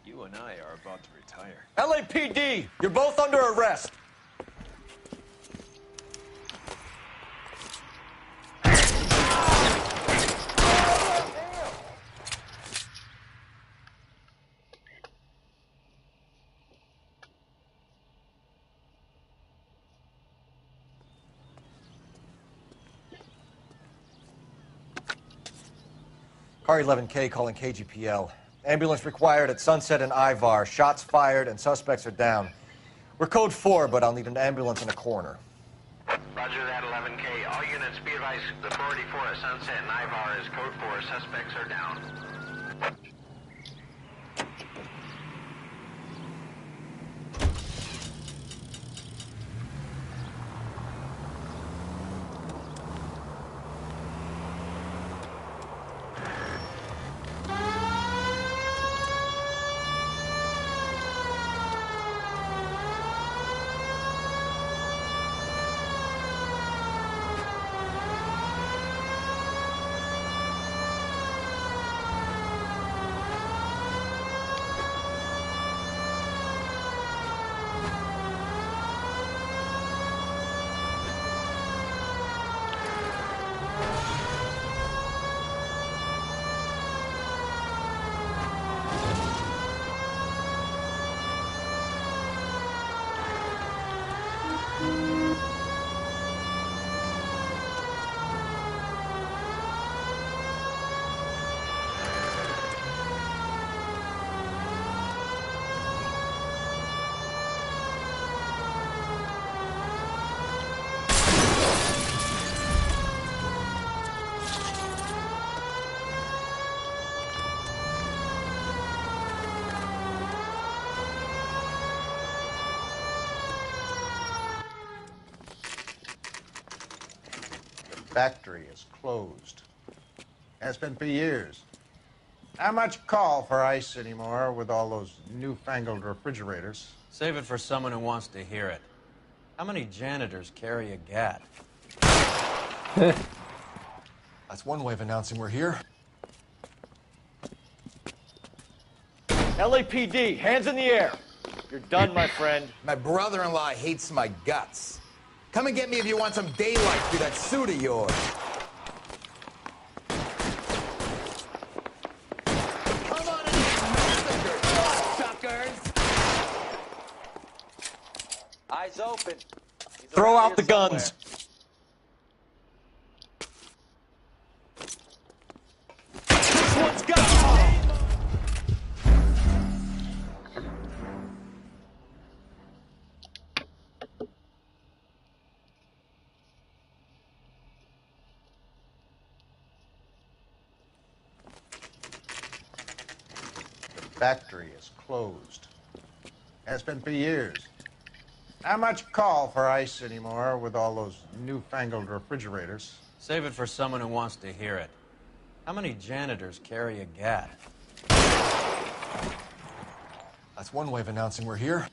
You and I are about to retire. LAPD! You're both under arrest! Car 11K calling KGPL. Ambulance required at Sunset and Ivar. Shots fired and suspects are down. We're code 4, but I'll need an ambulance in a corner. Roger that, 11K. All units be advised, the 484 at Sunset and Ivar is code 4. Suspects are down. Factory is closed. Has been for years. Not much call for ice anymore with all those newfangled refrigerators. Save it for someone who wants to hear it. How many janitors carry a gat? That's one way of announcing we're here. LAPD, hands in the air. You're done, my friend. My brother-in-law hates my guts. Come and get me if you want some daylight through that suit of yours. Come on in, massacre, suckers! Eyes open. Throw out the guns. This one's got Factory is closed. Has been for years. Not much call for ice anymore with all those newfangled refrigerators. Save it for someone who wants to hear it. How many janitors carry a gat? That's one way of announcing we're here.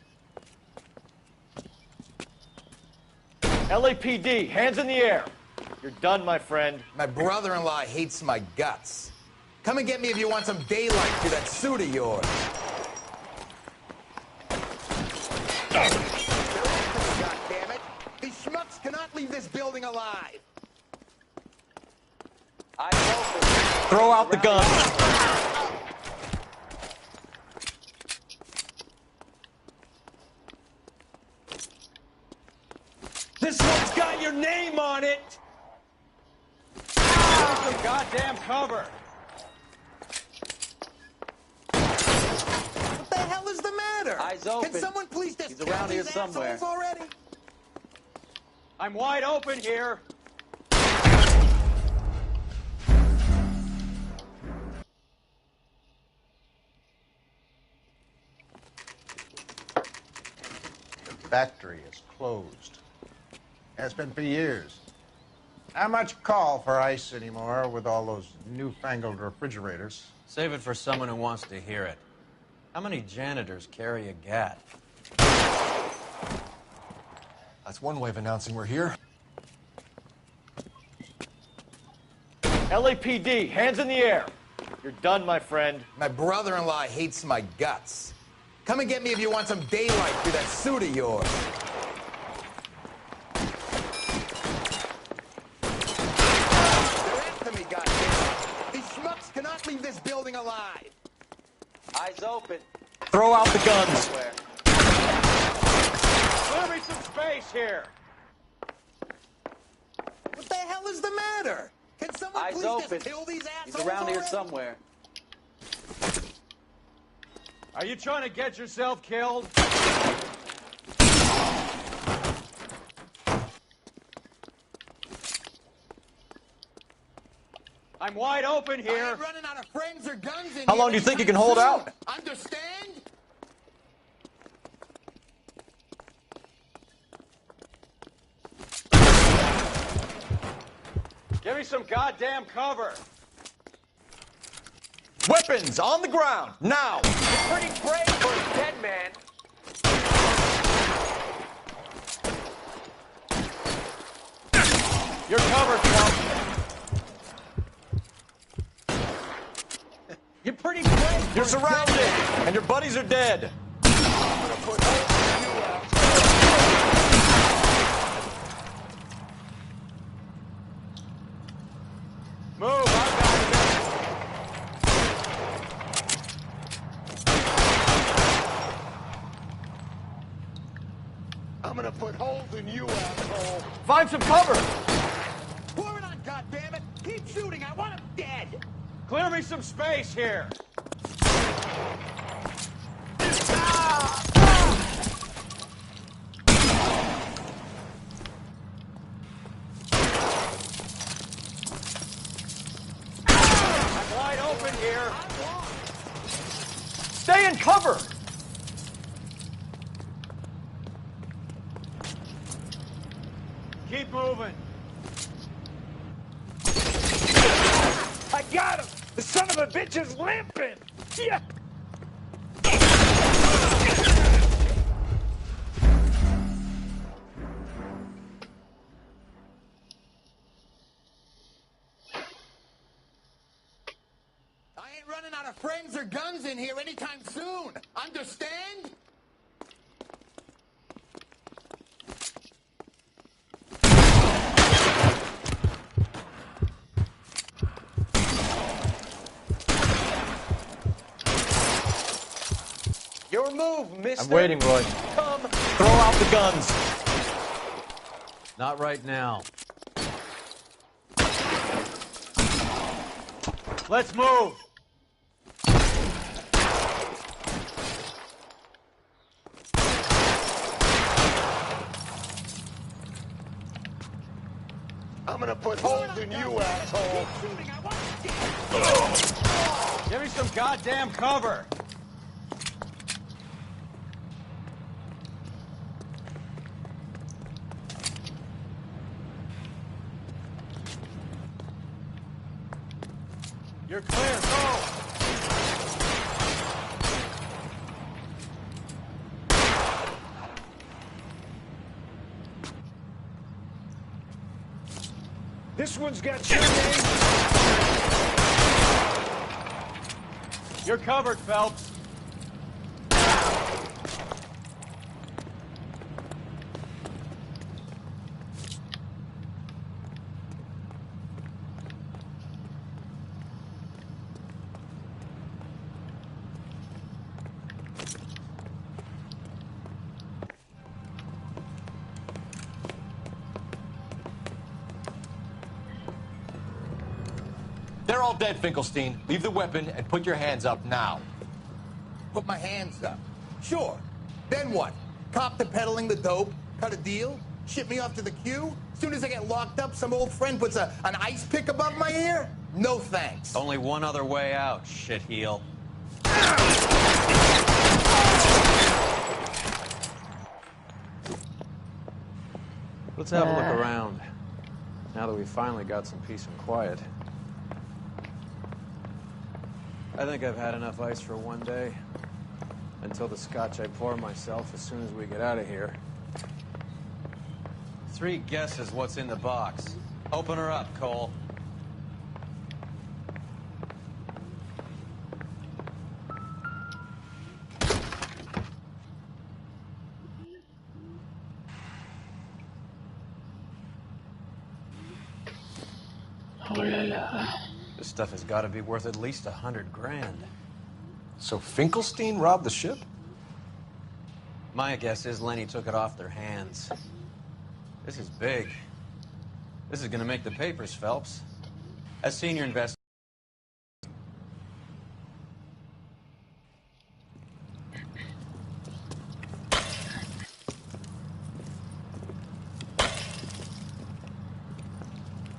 LAPD, hands in the air. You're done, my friend. My brother-in-law hates my guts. Come and get me if you want some daylight through that suit of yours. God damn it! These schmucks cannot leave this building alive. Throw out the guns. This one's got your name on it! Some goddamn cover! What the hell is the matter? Eyes open. Can someone please just He's around kill here these somewhere. assholes already? I'm wide open here! Factory is closed. Has been for years. Not much call for ice anymore with all those newfangled refrigerators. Save it for someone who wants to hear it. How many janitors carry a gat? That's one way of announcing we're here. LAPD, hands in the air. You're done, my friend. My brother-in-law hates my guts. Come and get me if you want some daylight through that suit of yours. They're after me, goddammit. These schmucks cannot leave this building alive. Eyes open. Throw out the guns. Clear me some space here! What the hell is the matter? Can someone Eyes please open. just kill these assholes He's around here already? somewhere. Are you trying to get yourself killed? I'm wide open I here! ain't running out of friends or guns in How here long do you think you can anytime hold soon. out? Understand? Give me some goddamn cover! Weapons on the ground, now! Pretty brave for a dead man! You're covered, Trump. You're pretty brave! You're surrounded, and your buddies are dead. Move, I've got it! I'm gonna put holes in you, asshole. Find some cover. Pour it on, goddammit! Keep shooting. I want him dead. Clear me some space here! I'm wide open here! Stay in cover. Keep moving! Got him! The son of a bitch is limping! Yeah! I ain't running out of friends or guns in here anytime soon. Understand? Your move, mister. I'm waiting, Roy. Come. Throw out the guns. Not right now. Let's move. I'm gonna put holes in you, asshole! Give me some goddamn cover. You're clear, go! This one's got your name. You're covered, Phelps. They're all dead, Finkelstein. Leave the weapon and put your hands up now. Put my hands up. Sure. Then what? Cop to peddling the dope? Cut a deal? Ship me off to the queue? Soon as I get locked up, some old friend puts an ice pick above my ear? No thanks. Only one other way out, shitheel. Let's have a look around, now that we've finally got some peace and quiet. I think I've had enough ice for one day. Until the scotch I pour myself as soon as we get out of here. 3 guesses what's in the box. Open her up, Cole. Oh la la. This stuff has got to be worth at least $100 grand. So Finkelstein robbed the ship? My guess is Lenny took it off their hands. This is big. This is going to make the papers, Phelps. As senior investor.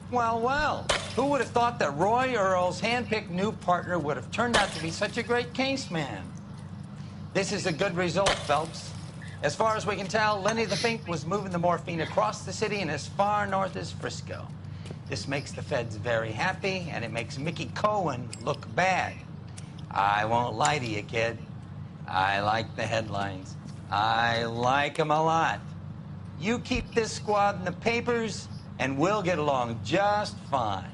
Well, well. Who would have thought that Roy Earl's hand-picked new partner would have turned out to be such a great case man? This is a good result, Phelps. As far as we can tell, Lenny the Fink was moving the morphine across the city and as far north as Frisco. This makes the feds very happy, and it makes Mickey Cohen look bad. I won't lie to you, kid. I like the headlines. I like them a lot. You keep this squad in the papers, and we'll get along just fine.